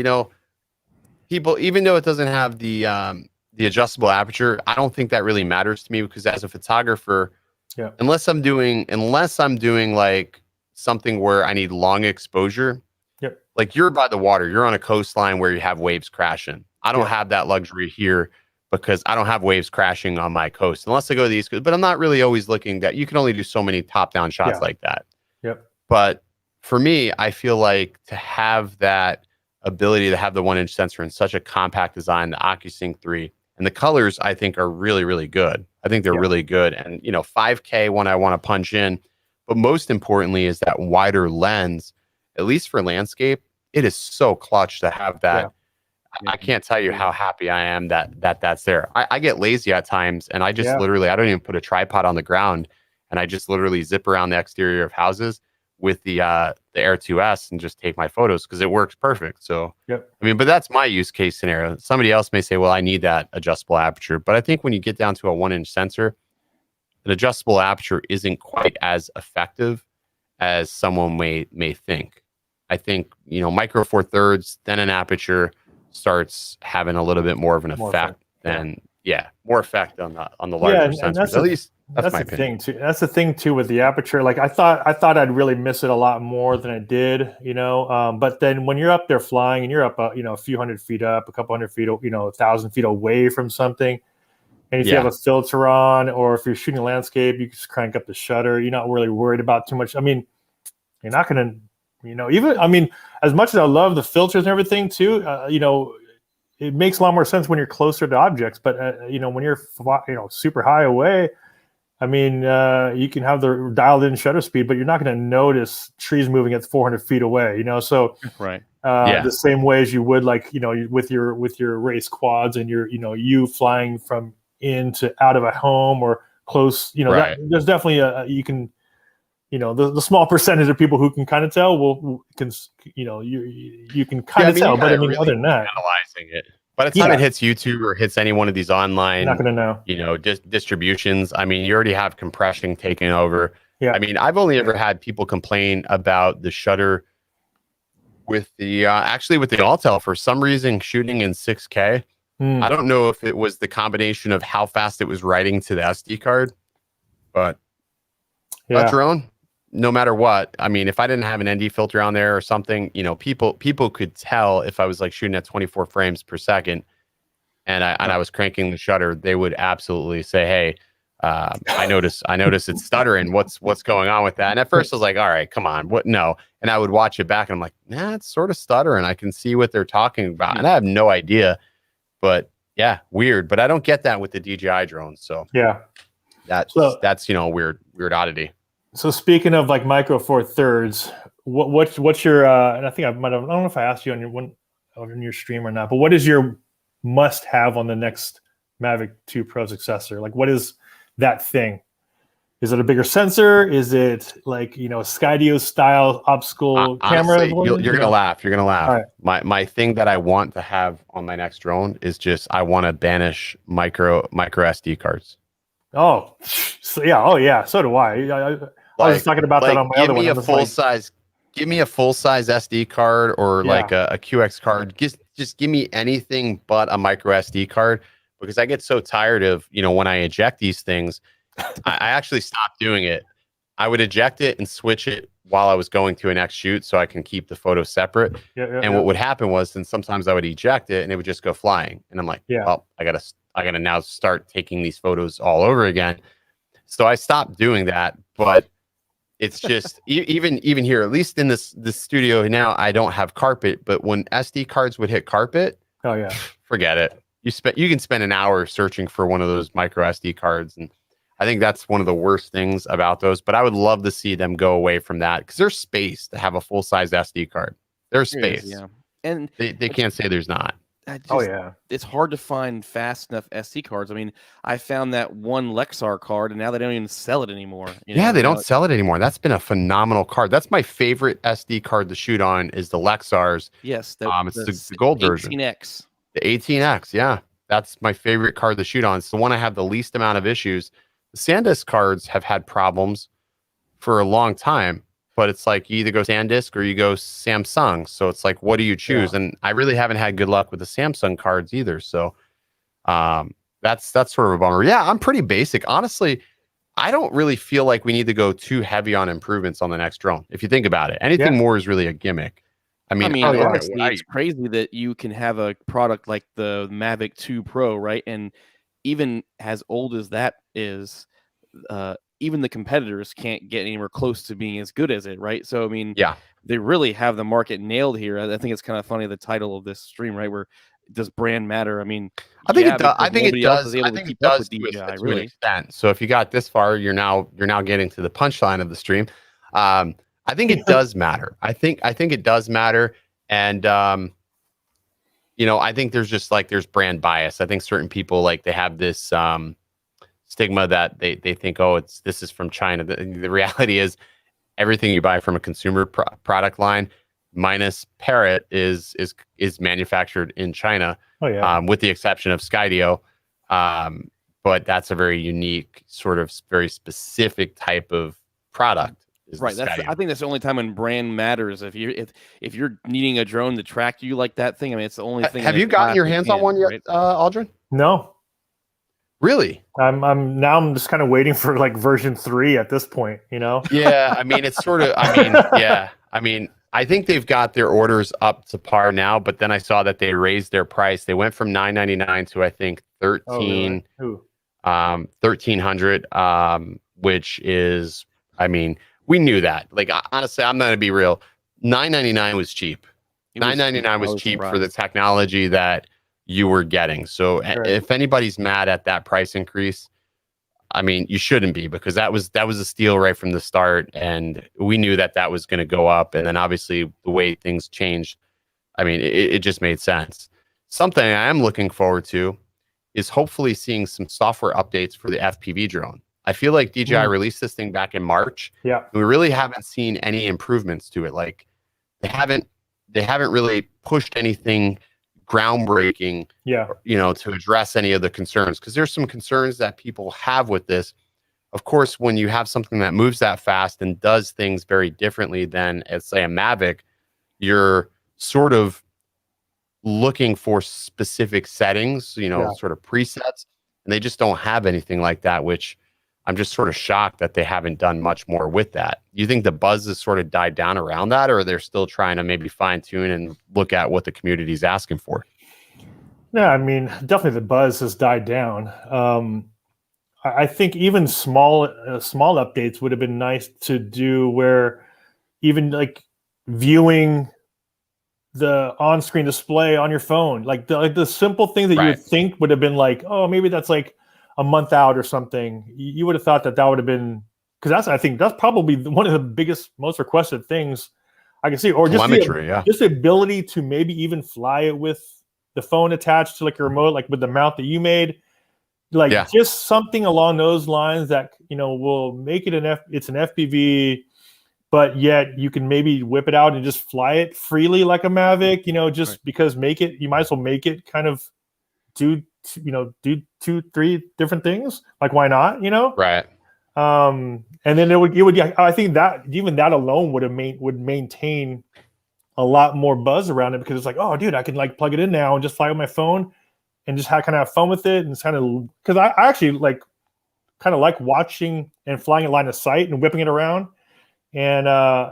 people, even though it doesn't have the adjustable aperture, I don't think that really matters to me, because as a photographer, unless I'm doing like something where I need long exposure, like you're by the water, you're on a coastline where you have waves crashing. I don't have that luxury here, because I don't have waves crashing on my coast unless I go to the East Coast. But I'm not really always looking that you can only do so many top-down shots like that. But for me, I feel like to have that ability to have the 1-inch sensor in such a compact design, the OcuSync 3, and the colors, I think, are really, really good. I think they're really good. And 5K when I want to punch in, but most importantly is that wider lens. At least for landscape, it is so clutch to have that. I can't tell you how happy I am that's there. I get lazy at times, and I just literally, I don't even put a tripod on the ground, and I just literally zip around the exterior of houses with the Air 2S and just take my photos, because it works perfect. So, I mean, but that's my use case scenario. Somebody else may say, well, I need that adjustable aperture. But I think when you get down to a 1-inch sensor, an adjustable aperture isn't quite as effective as someone may think. I think, micro four thirds, then an aperture starts having a little bit more of an effect than more effect on the larger sensors. At least that's my opinion. Thing too. That's the thing too with the aperture. Like I thought I'd really miss it a lot more than I did, but then when you're up there flying and you're up, a few hundred feet up, a couple hundred feet, 1,000 feet away from something, and if you have a filter on, or if you're shooting landscape, you just crank up the shutter. You're not really worried about too much. I mean, you're not going to, even, I mean, as much as I love the filters and everything too, it makes a lot more sense when you're closer to objects. But, when you're, super high away, I mean, you can have the dialed in shutter speed, but you're not going to notice trees moving at 400 feet away, so the same way as you would, like, with your race quads and you flying from in to out of a home or close, there's definitely you can, the small percentage of people who can kind of tell you can kind of tell, but I mean, really, other than that, analyzing it. By the time it hits YouTube or hits any one of these online, you're not going to know. Distributions. I mean, you already have compression taking over. Yeah. I mean, I've only ever had people complain about the shutter with the actually with the Altel for some reason shooting in 6K. I don't know if it was the combination of how fast it was writing to the SD card, but a drone, no matter what, I mean, if I didn't have an ND filter on there or something, you know, people could tell if I was like shooting at 24 frames per second and I was cranking the shutter, they would absolutely say, "Hey, I notice it's stuttering. What's going on with that?" And at first I was like, "All right, come on, what? No." And I would watch it back and I'm like, "Nah, it's sort of stuttering. I can see what they're talking about." And I have no idea, but yeah, weird. But I don't get that with the DJI drones. So yeah, that's you know, weird oddity. So speaking of like Micro Four Thirds, what's your? And I think I don't know if I asked you on your stream or not, but what is your must have on the next Mavic 2 Pro successor? Like, what is that thing? Is it a bigger sensor? Is it like, you know, a Skydio style optical camera? Honestly, you're gonna laugh. You're gonna laugh. Right. My thing that I want to have on my next drone is just I want to banish micro SD cards. Oh, so yeah. Oh yeah. So do I. I was talking about that on my other one. Give me a full size SD card or like a QX card. Just give me anything but a micro SD card, because I get so tired of, you know, when I eject these things, I actually stopped doing it. I would eject it and switch it while I was going to an next shoot so I can keep the photos separate. What would happen was then sometimes I would eject it and it would just go flying. And I'm like, well, I gotta now start taking these photos all over again. So I stopped doing that, but it's just even here, at least in this studio now, I don't have carpet, but when SD cards would hit carpet, forget it. You can spend an hour searching for one of those micro SD cards, and I think that's one of the worst things about those. But I would love to see them go away from that, because there's space to have a full size SD card. There's space, and they can't say there's not. It's hard to find fast enough SD cards. I mean, I found that one Lexar card, and now they don't even sell it anymore. They don't sell it anymore. That's been a phenomenal card. That's my favorite SD card to shoot on is the Lexars. Yes, it's the gold version. 18X. The 18X, yeah. That's my favorite card to shoot on. It's the one I have the least amount of issues. The SanDisk cards have had problems for a long time, but it's like you either go SanDisk or you go Samsung. So it's like, what do you choose? And I really haven't had good luck with the Samsung cards either. So that's sort of a bummer. Yeah, I'm pretty basic. Honestly, I don't really feel like we need to go too heavy on improvements on the next drone. If you think about it, anything more is really a gimmick. I mean, honestly, it's crazy that you can have a product like the Mavic 2 Pro, right? And even as old as that is, even the competitors can't get anywhere close to being as good as it, right? So, I mean, they really have the market nailed here. I think it's kind of funny, the title of this stream, right? Where does brand matter? I mean, I think it does. I think it does. I think it does to an extent. So if you got this far, you're now getting to the punchline of the stream. I think it does matter. I think it does matter. And, you know, I think there's brand bias. I think certain people, like, they have this stigma that they think, oh, this is from China. The reality is everything you buy from a consumer product line minus Parrot is manufactured in China. With the exception of Skydio. But that's a very unique, sort of very specific type of product. Right. I think that's the only time when brand matters. If you're needing a drone to track you like that thing, I mean, it's the only thing. Have you gotten your hands on one yet, right? Aldrin? No. Really? I'm just kind of waiting for like version 3 at this point, you know? Yeah. I mean, it's sort of, I mean, I think they've got their orders up to par now, but then I saw that they raised their price. They went from $999 to, I think, $1,300, which is, I mean, we knew that. Like, honestly, I'm going to be real. $999 was cheap. $999 was cheap for the technology that you were getting. So if anybody's mad at that price increase, I mean, you shouldn't be, because that was a steal right from the start. And we knew that was going to go up. And then obviously the way things changed, I mean, it just made sense. Something I am looking forward to is hopefully seeing some software updates for the FPV drone. I feel like DJI released this thing back in March. Yeah. We really haven't seen any improvements to it. Like, they haven't really pushed anything groundbreaking, you know, to address any of the concerns, because there's some concerns that people have with this of course, when you have something that moves that fast and does things very differently than, let's say, a Mavic, you're sort of looking for specific settings, you know, Yeah. sort of presets, and they just don't have anything like that, which I'm just sort of shocked that they haven't done much more with that. You think the buzz has sort of died down around that, or they're still trying to maybe fine tune and look at what the community is asking for? Yeah, I mean, definitely the buzz has died down. I think even small updates would have been nice to do, where even like viewing the on-screen display on your phone, like the simple thing that you would think would have been like, oh, maybe that's like a month out or something. You would have thought that would have been, because I think that's probably one of the biggest, most requested things I can see, or just just the ability to maybe even fly it with the phone attached to like a remote, like with the mount that you made, like just something along those lines that, you know, will make it it's an FPV, but yet you can maybe whip it out and just fly it freely like a Mavic, you know, just because you might as well make it kind of do 2-3 different things. Like, why not, you know? Right. And then it would, I think that even that alone would maintain a lot more buzz around it, because it's like, oh dude, I can like plug it in now and just fly with my phone and just kind of have fun with it. And it's kind of, because I actually like watching and flying a line of sight and whipping it around, and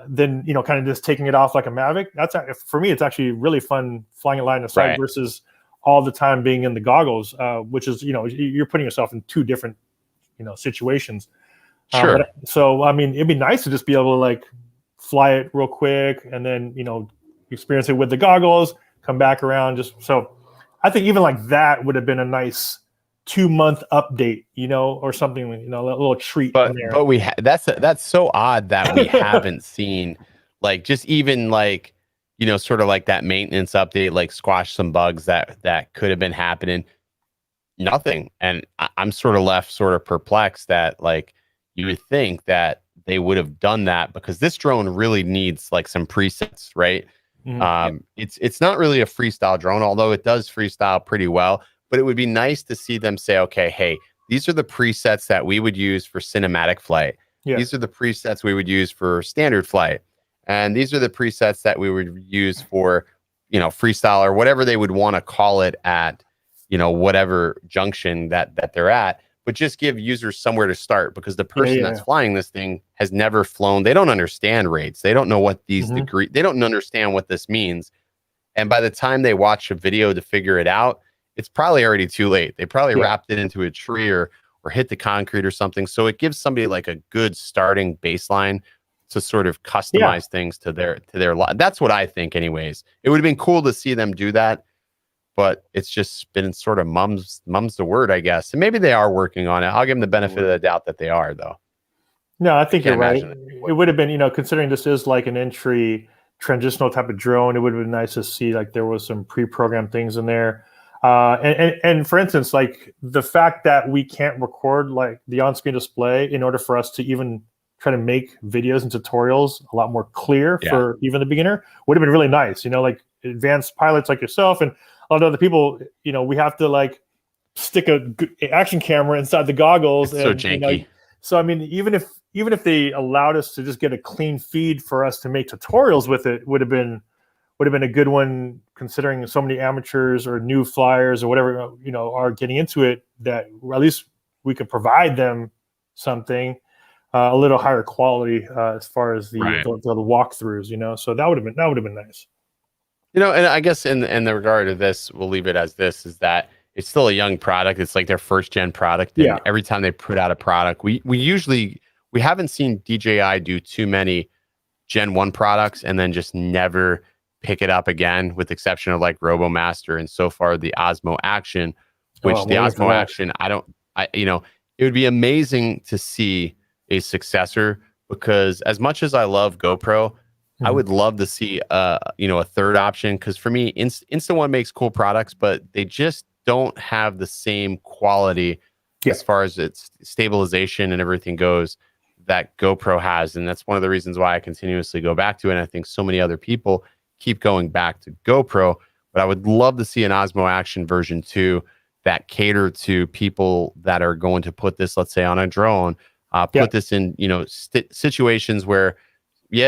then, you know, kind of just taking it off like a Mavic. That's, for me, it's actually really fun flying a line of sight versus all the time being in the goggles, which is, you know, you're putting yourself in two different, you know, situations. Sure. So I mean, it'd be nice to just be able to like fly it real quick and then, you know, experience it with the goggles, come back around. Just so I think even like that would have been a nice 2-month update, you know, or something, you know, a little treat. But in there. that's so odd that we haven't seen, like, just even like, you know, sort of like that maintenance update, like squash some bugs that could have been happening. Nothing. And I'm sort of left sort of perplexed that, like, you would think that they would have done that, because this drone really needs like some presets, right? It's not really a freestyle drone, although it does freestyle pretty well. But it would be nice to see them say, okay, hey, these are the presets that we would use for cinematic flight. Yeah. These are the presets we would use for standard flight. And these are the presets that we would use for, you know, freestyle, or whatever they would want to call it at, you know, whatever junction that they're at. But just give users somewhere to start, because the person that's flying this thing has never flown. They don't understand rates. They don't know what these they don't understand what this means. And by the time they watch a video to figure it out, it's probably already too late. They probably wrapped it into a tree or hit the concrete or something. So it gives somebody like a good starting baseline to sort of customize things to their life. That's what I think anyways. It would have been cool to see them do that, but it's just been sort of mum's the word, I guess. And maybe they are working on it. I'll give them the benefit of the doubt that they are, though. No, I think you're right. It would have been, you know, considering this is like an entry transitional type of drone, it would have been nice to see like there was some pre-programmed things in there. And for instance, like the fact that we can't record like the on-screen display in order for us to even try to make videos and tutorials a lot more clear for even the beginner would have been really nice. You know, like advanced pilots like yourself and a lot of other people, you know, we have to like stick a action camera inside the goggles. It's so janky. You know, so I mean, even if they allowed us to just get a clean feed for us to make tutorials with it, would have been a good one, considering so many amateurs or new flyers or whatever, you know, are getting into it, that at least we could provide them something a little higher quality as far as the walkthroughs, you know. So that would have been nice. You know, and I guess in the regard of this, we'll leave it as this, is that it's still a young product. It's like their first gen product. And every time they put out a product, we haven't seen DJI do too many Gen 1 products and then just never pick it up again, with the exception of like RoboMaster and so far the Osmo Action, which the Osmo Action, you know, it would be amazing to see a successor, because as much as I love GoPro, I would love to see you know, a third option, because for me, Insta1 makes cool products, but they just don't have the same quality as far as its stabilization and everything goes that GoPro has. And that's one of the reasons why I continuously go back to it. And I think so many other people keep going back to GoPro, but I would love to see an Osmo Action version 2 that cater to people that are going to put this, let's say, on a drone, Put this in, situations where,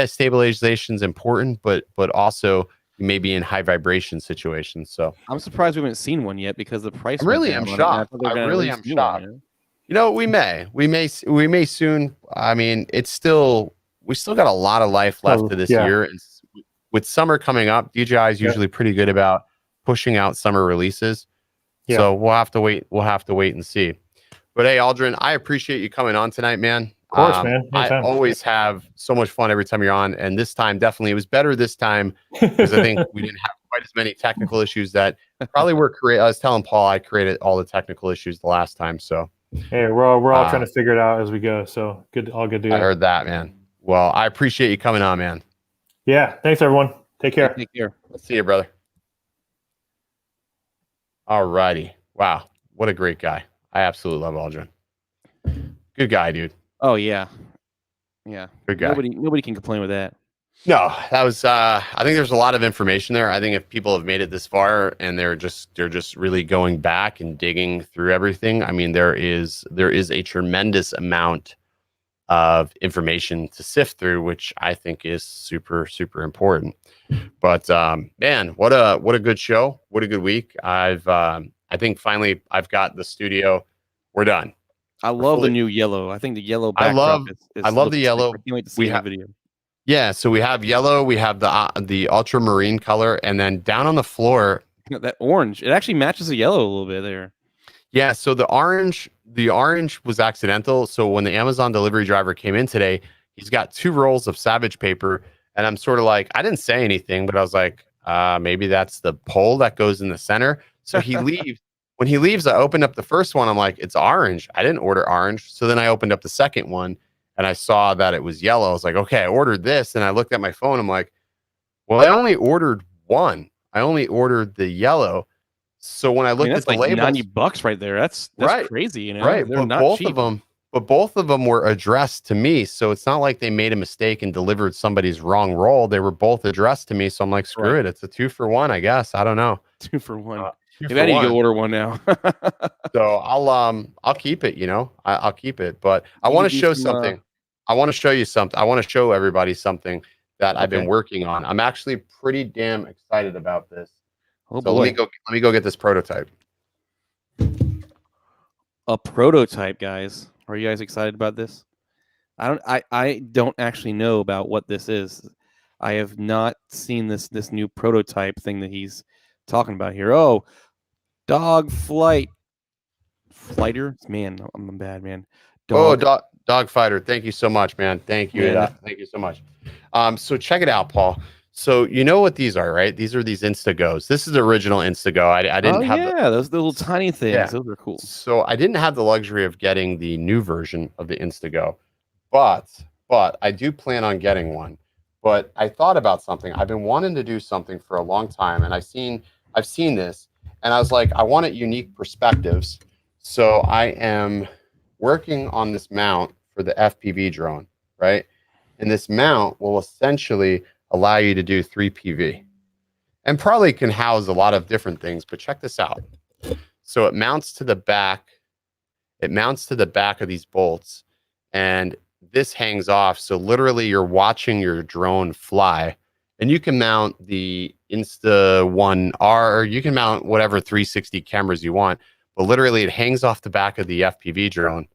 stabilization is important, but also you may be in high vibration situations. So I'm surprised we haven't seen one yet because the price. I really went am down on it, and shocked. thought they were I gonna really release am a new one, shocked. We may soon. I mean, we still got a lot of life left to this year. And with summer coming up, DJI is usually pretty good about pushing out summer releases. Yeah. So we'll have to wait. We'll have to wait and see. But hey, Aldrin, I appreciate you coming on tonight, man. Of course, man. I always have so much fun every time you're on, and this time definitely it was better this time because I think we didn't have quite as many technical issues that probably were created. I was telling Paul I created all the technical issues the last time. So hey, we're all trying to figure it out as we go. So good, all good to go. I heard that, man. Well, I appreciate you coming on, man. Yeah, thanks everyone. Take care. Take care. Let's see you, brother. All righty. Wow, what a great guy. I absolutely love Aldrin. Good guy, dude. Oh yeah, yeah. Good guy. Nobody can complain with that. No, that was. I think there's a lot of information there. I think if people have made it this far and they're just really going back and digging through everything, I mean, there is a tremendous amount of information to sift through, which I think is super, super important. But man, what a good show. What a good week. I think finally I've got the studio. We're done. I love the new yellow. I think the yellow backdrop I love the yellow. I can't wait to see the video. Yeah, so we have yellow, we have the ultramarine color, and then down on the floor, that orange. It actually matches the yellow a little bit there. Yeah, so the orange was accidental. So when the Amazon delivery driver came in today, he's got 2 rolls of Savage paper, and I'm sort of like, I didn't say anything, but I was like, maybe that's the pole that goes in the center. So he leaves. When he leaves, I opened up the first one. I'm like, it's orange. I didn't order orange. So then I opened up the second one and I saw that it was yellow. I was like, okay, I ordered this. And I looked at my phone. I'm like, well, I only ordered one. I only ordered the yellow. So when I looked at the like labels, $90 right there. That's right. Crazy, you know? Right. They're but not both cheap. of them, but both of them were addressed to me. So it's not like they made a mistake and delivered somebody's wrong roll. They were both addressed to me. So I'm like, screw it. It's a 2-for-1, I guess. I don't know. 2 for 1. Maybe I need to go order one now. So I'll keep it, I'll keep it, but I want to show something. I want to show you something. I want to show everybody something that I've been working on. I'm actually pretty damn excited about this. Oh, so boy. let me go get this prototype. A prototype, guys. Are you guys excited about this? I don't actually know about what this is. I have not seen this new prototype thing that he's talking about here. Oh, dog fighter. Man, I'm a bad man. Dog fighter. Thank you so much, man. Thank you. Yeah. Thank you so much. So check it out, Paul. So you know what these are, right? These are these Instagos. This is the original Instago. I didn't have those little tiny things. Yeah. Those are cool. So I didn't have the luxury of getting the new version of the Instago, but I do plan on getting one. But I thought about something. I've been wanting to do something for a long time, and I've seen this, and I was like, I wanted unique perspectives. So I am working on this mount for the FPV drone, right? And this mount will essentially allow you to do 3PV and probably can house a lot of different things, but check this out. So it mounts to the back. It mounts to the back of these bolts, and this hangs off. So literally you're watching your drone fly, and you can mount the Insta1R, or you can mount whatever 360 cameras you want, but literally it hangs off the back of the FPV drone.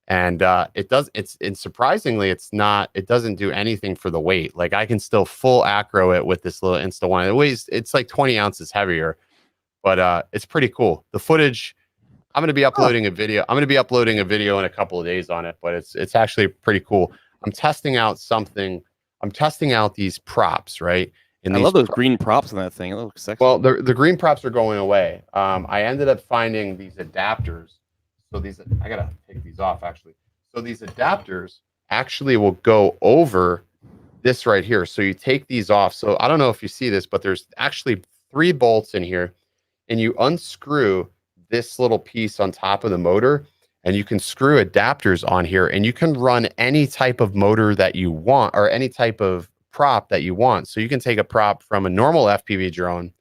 And it surprisingly, it doesn't do anything for the weight. Like I can still full acro it with this little Insta1. It's like 20 ounces heavier, but it's pretty cool. The footage, I'm going to be uploading a video. I'm going to be uploading a video in a couple of days on it, but it's actually pretty cool. I'm testing out something. I'm testing out these props, right? And I love those green props on that thing. It looks sexy. Well, the green props are going away. I ended up finding these adapters. So I gotta take these off actually. So these adapters actually will go over this right here. So you take these off. So I don't know if you see this, but there's actually 3 bolts in here, and you unscrew this little piece on top of the motor, and you can screw adapters on here, and you can run any type of motor that you want, or any type of prop that you want. So you can take a prop from a normal FPV drone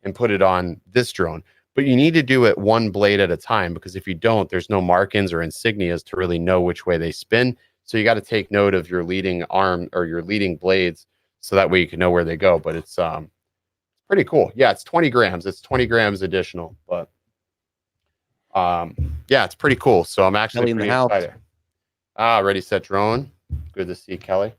and put it on this drone. but you need to do it one blade at a time, because if you don't, there's no markings or insignias to really know which way they spin. So you got to take note of your leading arm or your leading blades, so that way you can know where they go. But it's pretty cool. Yeah, it's 20 grams. It's 20 grams additional, but yeah, it's pretty cool. So I'm actually Kelly in the pretty house. excited. Ready, set, drone. Good to see Kelly.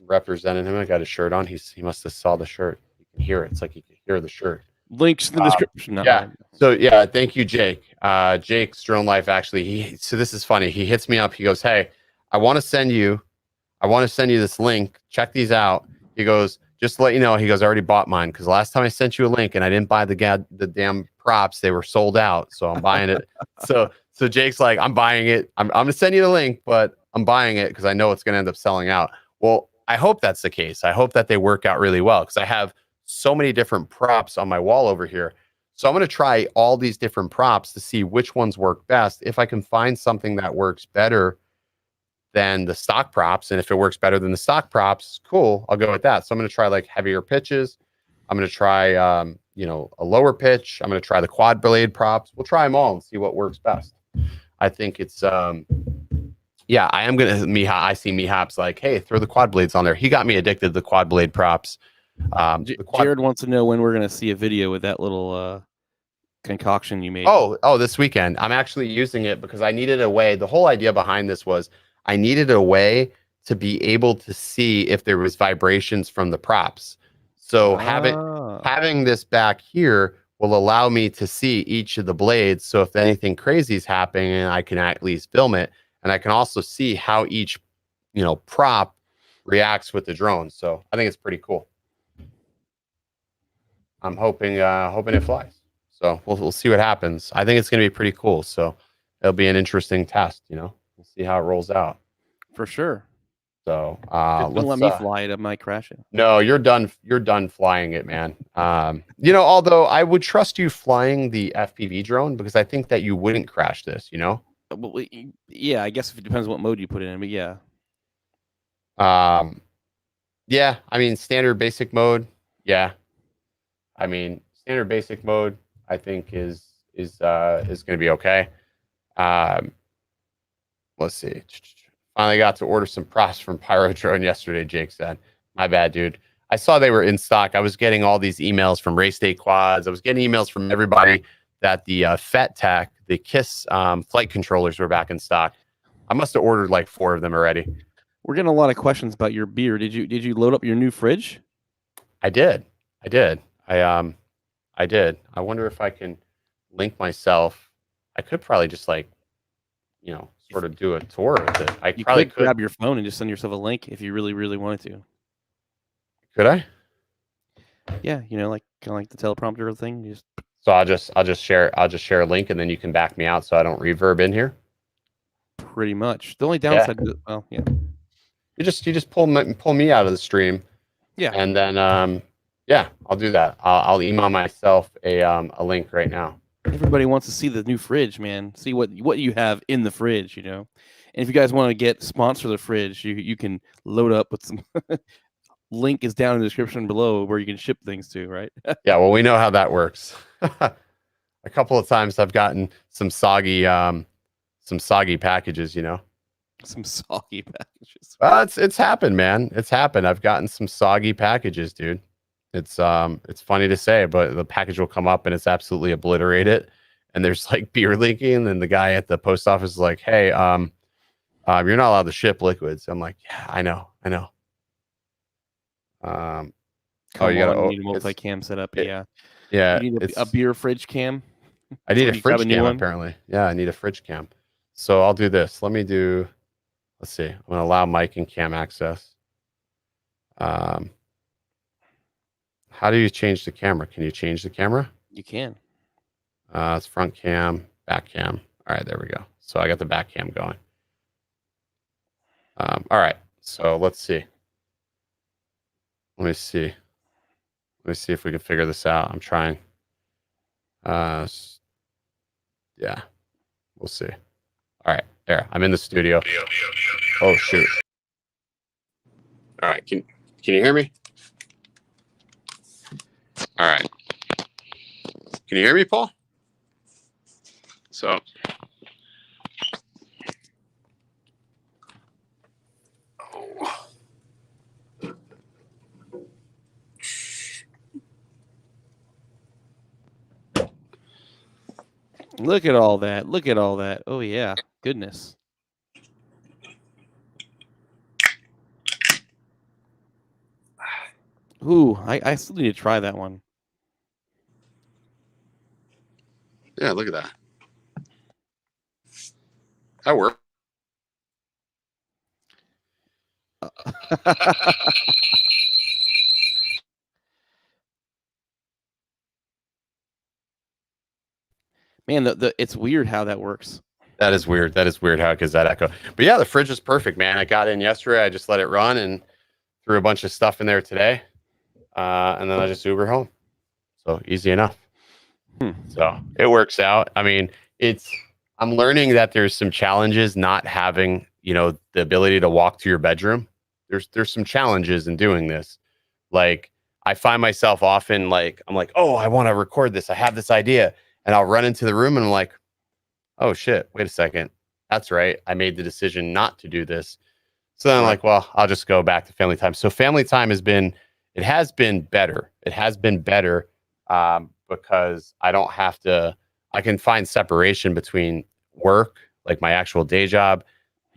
Representing him. I got his shirt on. He must have saw the shirt. You can hear it. It's like you can hear the shirt. Links in the description. Yeah. So yeah, thank you, Jake. Jake's Drone Life actually. So this is funny. He hits me up. He goes, "Hey, I want to send you this link. Check these out." He goes, "Just to let you know." He goes, "I already bought mine, because last time I sent you a link and I didn't buy the damn props. They were sold out. So I'm buying it." So Jake's like, "I'm buying it. I'm gonna send you the link, but I'm buying it because I know it's gonna end up selling out." Well, I hope that's the case. I hope that they work out really well, because I have so many different props on my wall over here. So I'm going to try all these different props to see which ones work best. If I can find something that works better than the stock props, and if it works better than the stock props, cool, I'll go with that. So I'm going to try like heavier pitches. I'm going to try, a lower pitch. I'm going to try the quad blade props. We'll try them all and see what works best. I think it's, yeah, I am going to, I see Mihap's like, "Hey, throw the quad blades on there." He got me addicted to the quad blade props. Jared wants to know when we're going to see a video with that little concoction you made. Oh, this weekend. I'm actually using it because I needed a way. The whole idea behind this was I needed a way to be able to see if there was vibrations from the props. So having this back here will allow me to see each of the blades. So if anything crazy is happening, I can at least film it. And I can also see how each, prop reacts with the drone. So I think it's pretty cool. I'm hoping it flies. So we'll see what happens. I think it's going to be pretty cool. So it'll be an interesting test. We'll see how it rolls out. For sure. So don't let me fly it. I might crash it. No, you're done. You're done flying it, man. Although I would trust you flying the FPV drone, because I think that you wouldn't crash this. Well, yeah, I guess it depends what mode you put it in, but yeah. Yeah. I mean, standard basic mode. Yeah. I mean, standard basic mode, I think is going to be okay. Let's see. Finally got to order some props from Pyro Drone yesterday, Jake said. My bad, dude. I saw they were in stock. I was getting all these emails from Race Day Quads. I was getting emails from everybody that the FET Tech, the KISS flight controllers were back in stock. I must have ordered like 4 of them already. We're getting a lot of questions about your beer. Did you load up your new fridge? I did. I did. I wonder if I can link myself. I could probably just sort of do a tour with it. You probably could grab your phone and just send yourself a link if you really, really wanted to. Could I? Yeah, like kind of like the teleprompter thing. So I'll just share a link, and then you can back me out so I don't reverb in here. Pretty much. The only downside to it, well, yeah. You just pull me out of the stream. Yeah. And then yeah, I'll do that. I'll email myself a link right now. Everybody wants to see the new fridge, man. See what you have in the fridge, And if you guys want to get sponsor the fridge, you can load up with some. Link is down in the description below where you can ship things to, right? Yeah, well, we know how that works. A couple of times I've gotten some soggy packages, Some soggy packages. It's happened, man. It's happened. I've gotten some soggy packages, dude. It's funny to say, but the package will come up and it's absolutely obliterated, and there's like beer leaking, and the guy at the post office is like, "Hey, you're not allowed to ship liquids." I'm like, "Yeah, I know." You need a multi-cam setup. Yeah. You need a beer fridge cam. I need a fridge cam apparently. Yeah, I need a fridge cam. So I'll do this. Let's see. I'm gonna allow mic and cam access. How do you change the camera? Can you change the camera? You can. It's front cam, back cam. All right, there we go. So I got the back cam going. All right. So let's see. Let me see if we can figure this out. I'm trying. Yeah, we'll see. All right, there. I'm in the studio. Oh shoot! All right, can you hear me? All right. Can you hear me, Paul? So. Oh. Look at all that. Look at all that. Oh, yeah. Goodness. Ooh, I still need to try that one. Yeah, look at that. That worked. Man, it's weird how that works. That is weird. That is weird how it gives that echo. But yeah, the fridge is perfect, man. I got in yesterday. I just let it run and threw a bunch of stuff in there today. And then I just Uber home. So easy enough. So it works out. I mean, I'm learning that there's some challenges not having, the ability to walk to your bedroom. There's some challenges in doing this. Like I find myself often like, I'm like, oh, I want to record this. I have this idea. And I'll run into the room and I'm like, oh shit, wait a second. That's right. I made the decision not to do this. So then I'm like, well, I'll just go back to family time. So family time has been better. It has been better because I don't have to, I can find separation between work, like my actual day job,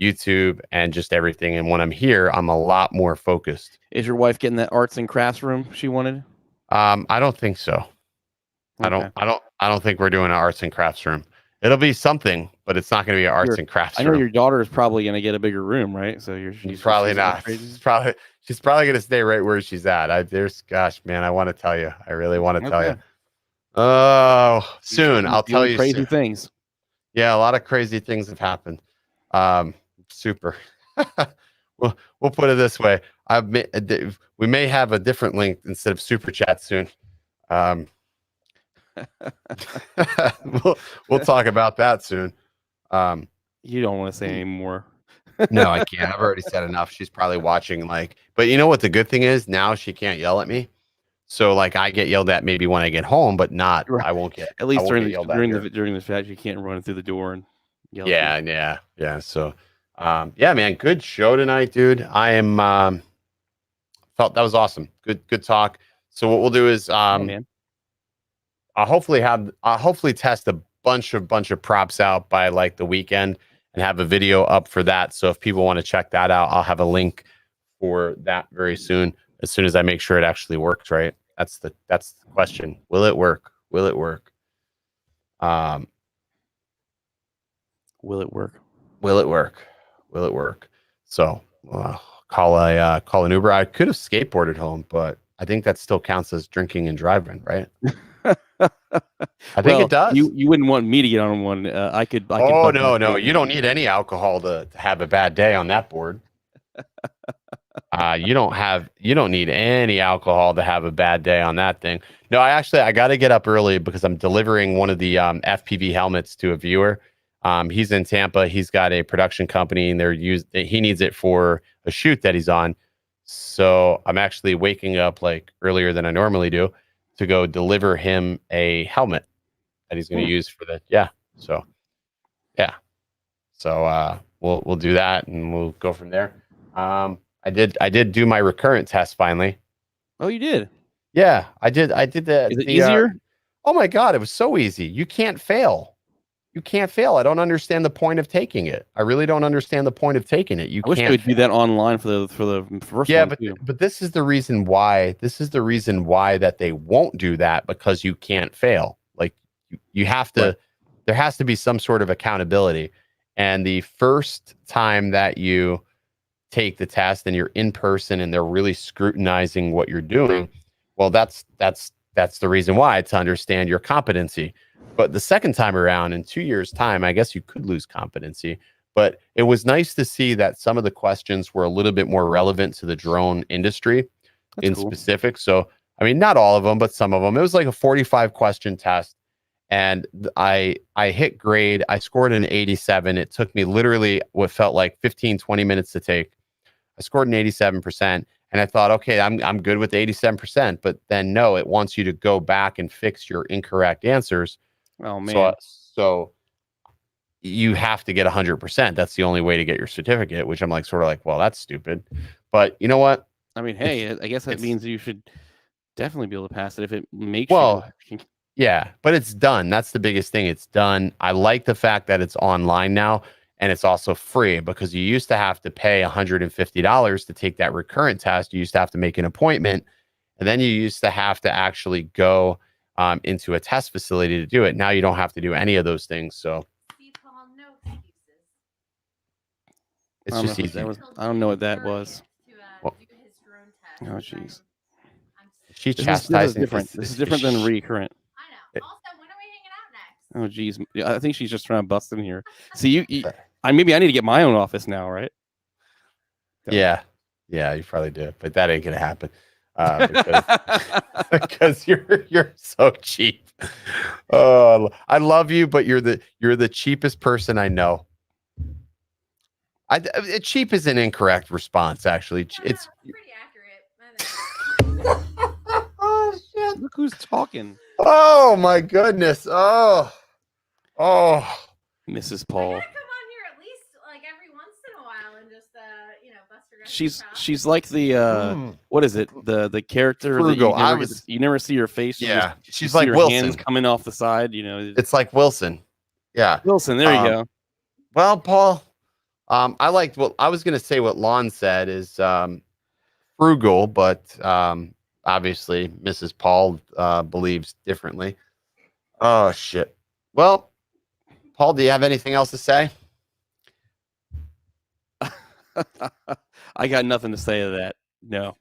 YouTube, and just everything. And when I'm here, I'm a lot more focused. Is your wife getting that arts and crafts room she wanted? I don't think so. Okay. I don't think we're doing an arts and crafts room. It'll be something, but it's not going to be an arts and crafts room. I know your daughter is probably going to get a bigger room, right? So she's probably not. She's probably going to stay right where she's at. Gosh, man, I want to tell you. I really want to tell you. Oh, soon. I'll tell you crazy soon. Things. Yeah, a lot of crazy things have happened. Super. We'll put it this way. We may have a different link instead of super chat soon. We'll talk about that soon. You don't want to say any more. No, I can't. I've already said enough. She's probably watching but you know what the good thing is? Now she can't yell at me. So like I get yelled at maybe when I get home, but not I won't get at least during the fact you can't run through the door and yell. Yeah. So yeah, man, good show tonight, dude. I am felt that was awesome. Good talk. So what we'll do is man. I'll hopefully test a bunch of props out by like the weekend and have a video up for that. So if people want to check that out, I'll have a link for that very soon, as soon as I make sure it actually works, right? That's the question. Will it work? Will it work? Will it work? Will it work? Will it work? So call an Uber. I could have skateboarded home, but I think that still counts as drinking and driving, right? I think it does. You wouldn't want me to get on one. I could. Oh no! You don't need any alcohol to have a bad day on that board. You don't need any alcohol to have a bad day on that thing. No, I got to get up early because I'm delivering one of the FPV helmets to a viewer. He's in Tampa. He's got a production company, and he needs it for a shoot that he's on. So I'm actually waking up like earlier than I normally do to go deliver him a helmet that he's going to use for So we'll do that and we'll go from there. I did do my recurrent test finally. Oh, you did? Yeah, I did that. Is it easier? Oh my God, it was so easy. You can't fail. I don't understand the point of taking it. I really don't understand the point of taking it. I wish they would do that online for the first one. Yeah, but this is the reason why. This is the reason why that they won't do that, because you can't fail. Like you have to. Right. There has to be some sort of accountability. And the first time that you take the test and you're in person and they're really scrutinizing what you're doing, well, that's the reason why, to understand your competency. But the second time around, in 2 years' time, I guess you could lose competency. But it was nice to see that some of the questions were a little bit more relevant to the drone industry specific. So, I mean, not all of them, but some of them. It was like a 45 question test. And I hit grade. I scored an 87. It took me literally what felt like 15, 20 minutes to take. I scored an 87%. And I thought, okay, I'm good with 87%. But then no, it wants you to go back and fix your incorrect answers. Oh man. So you have to get 100%. That's the only way to get your certificate, which I'm like, sort of like, well, that's stupid. But you know what? I mean, hey, I guess that means you should definitely be able to pass it if it makes you. Yeah, but it's done. That's the biggest thing. It's done. I like the fact that it's online now, and it's also free, because you used to have to pay $150 to take that recurrent test. You used to have to make an appointment, and then you used to have to actually go into a test facility to do it. Now you don't have to do any of those things. So it's just easy. I don't know what that was. Well, oh, jeez. She's chastising. This is different than recurrent. I know. Also, when are we hanging out next? Oh, geez. I think she's just trying to bust in here. See, maybe I need to get my own office now, right? Yeah, you probably do, but that ain't gonna happen because you're so cheap. Oh, I love you, but you're the cheapest person I know. Cheap is an incorrect response, actually. It's pretty accurate. oh shit! Look who's talking. Oh my goodness! Oh, Mrs. Paul. I gotta come on here at least like every once in a while and just bust her. She's like the what is it? The character Frugal. that you never see her face. Yeah, she's you like see her Wilson hands coming off the side. It's like Wilson. Yeah, Wilson. There you go. Well, Paul, I liked what I was going to say. What Lon said is frugal, but obviously Mrs. Paul believes differently. Oh shit. Well, Paul, do you have anything else to say? I got nothing to say to that. No.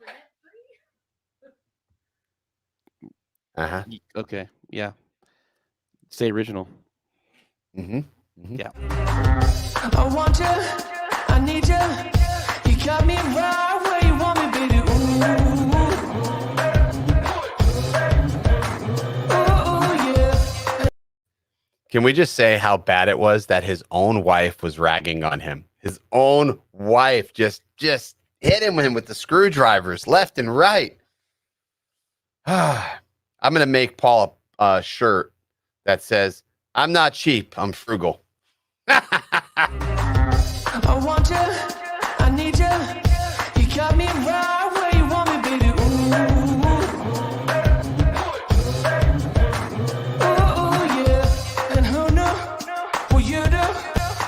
Okay. Yeah. Say original. Yeah. I want you, I need you. You got me right where you want me, baby. Ooh, yeah. Can we just say how bad it was that his own wife was ragging on him? His own wife just hit him with the screwdrivers left and right. I'm going to make Paul a shirt that says, "I'm not cheap, I'm frugal." I want you, I need you. You got me right where you want me, baby. Ooh, yeah. And who knew what you do?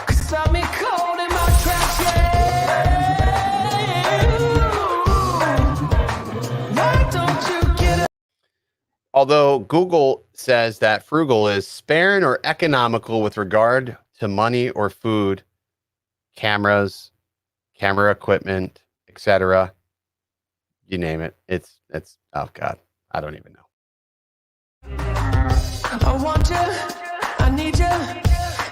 'Cause stop me cold in my tracks, why don't you get it? Although Google says that frugal is sparing or economical with regard to money or food, cameras, camera equipment, etc. You name it. It's oh god, I don't even know. I want you, I need you.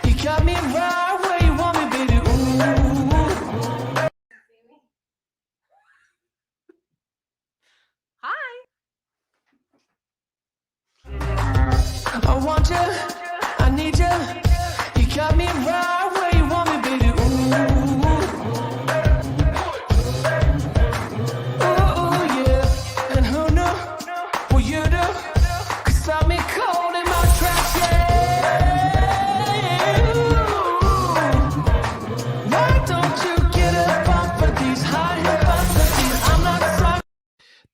You got me right where you want me, baby. Hi. I want you, I need you. You got me right where you want me, baby. Ooh, yeah. And who knew what you do? 'Cause stop me cold in my tracks, why don't you get up off of these high hypotheses? I'm not sorry.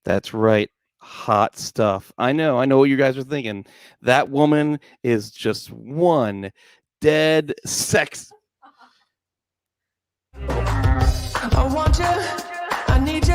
That's right. Hot stuff. I know what you guys are thinking. That woman is just one dead sex. I want you, I need you.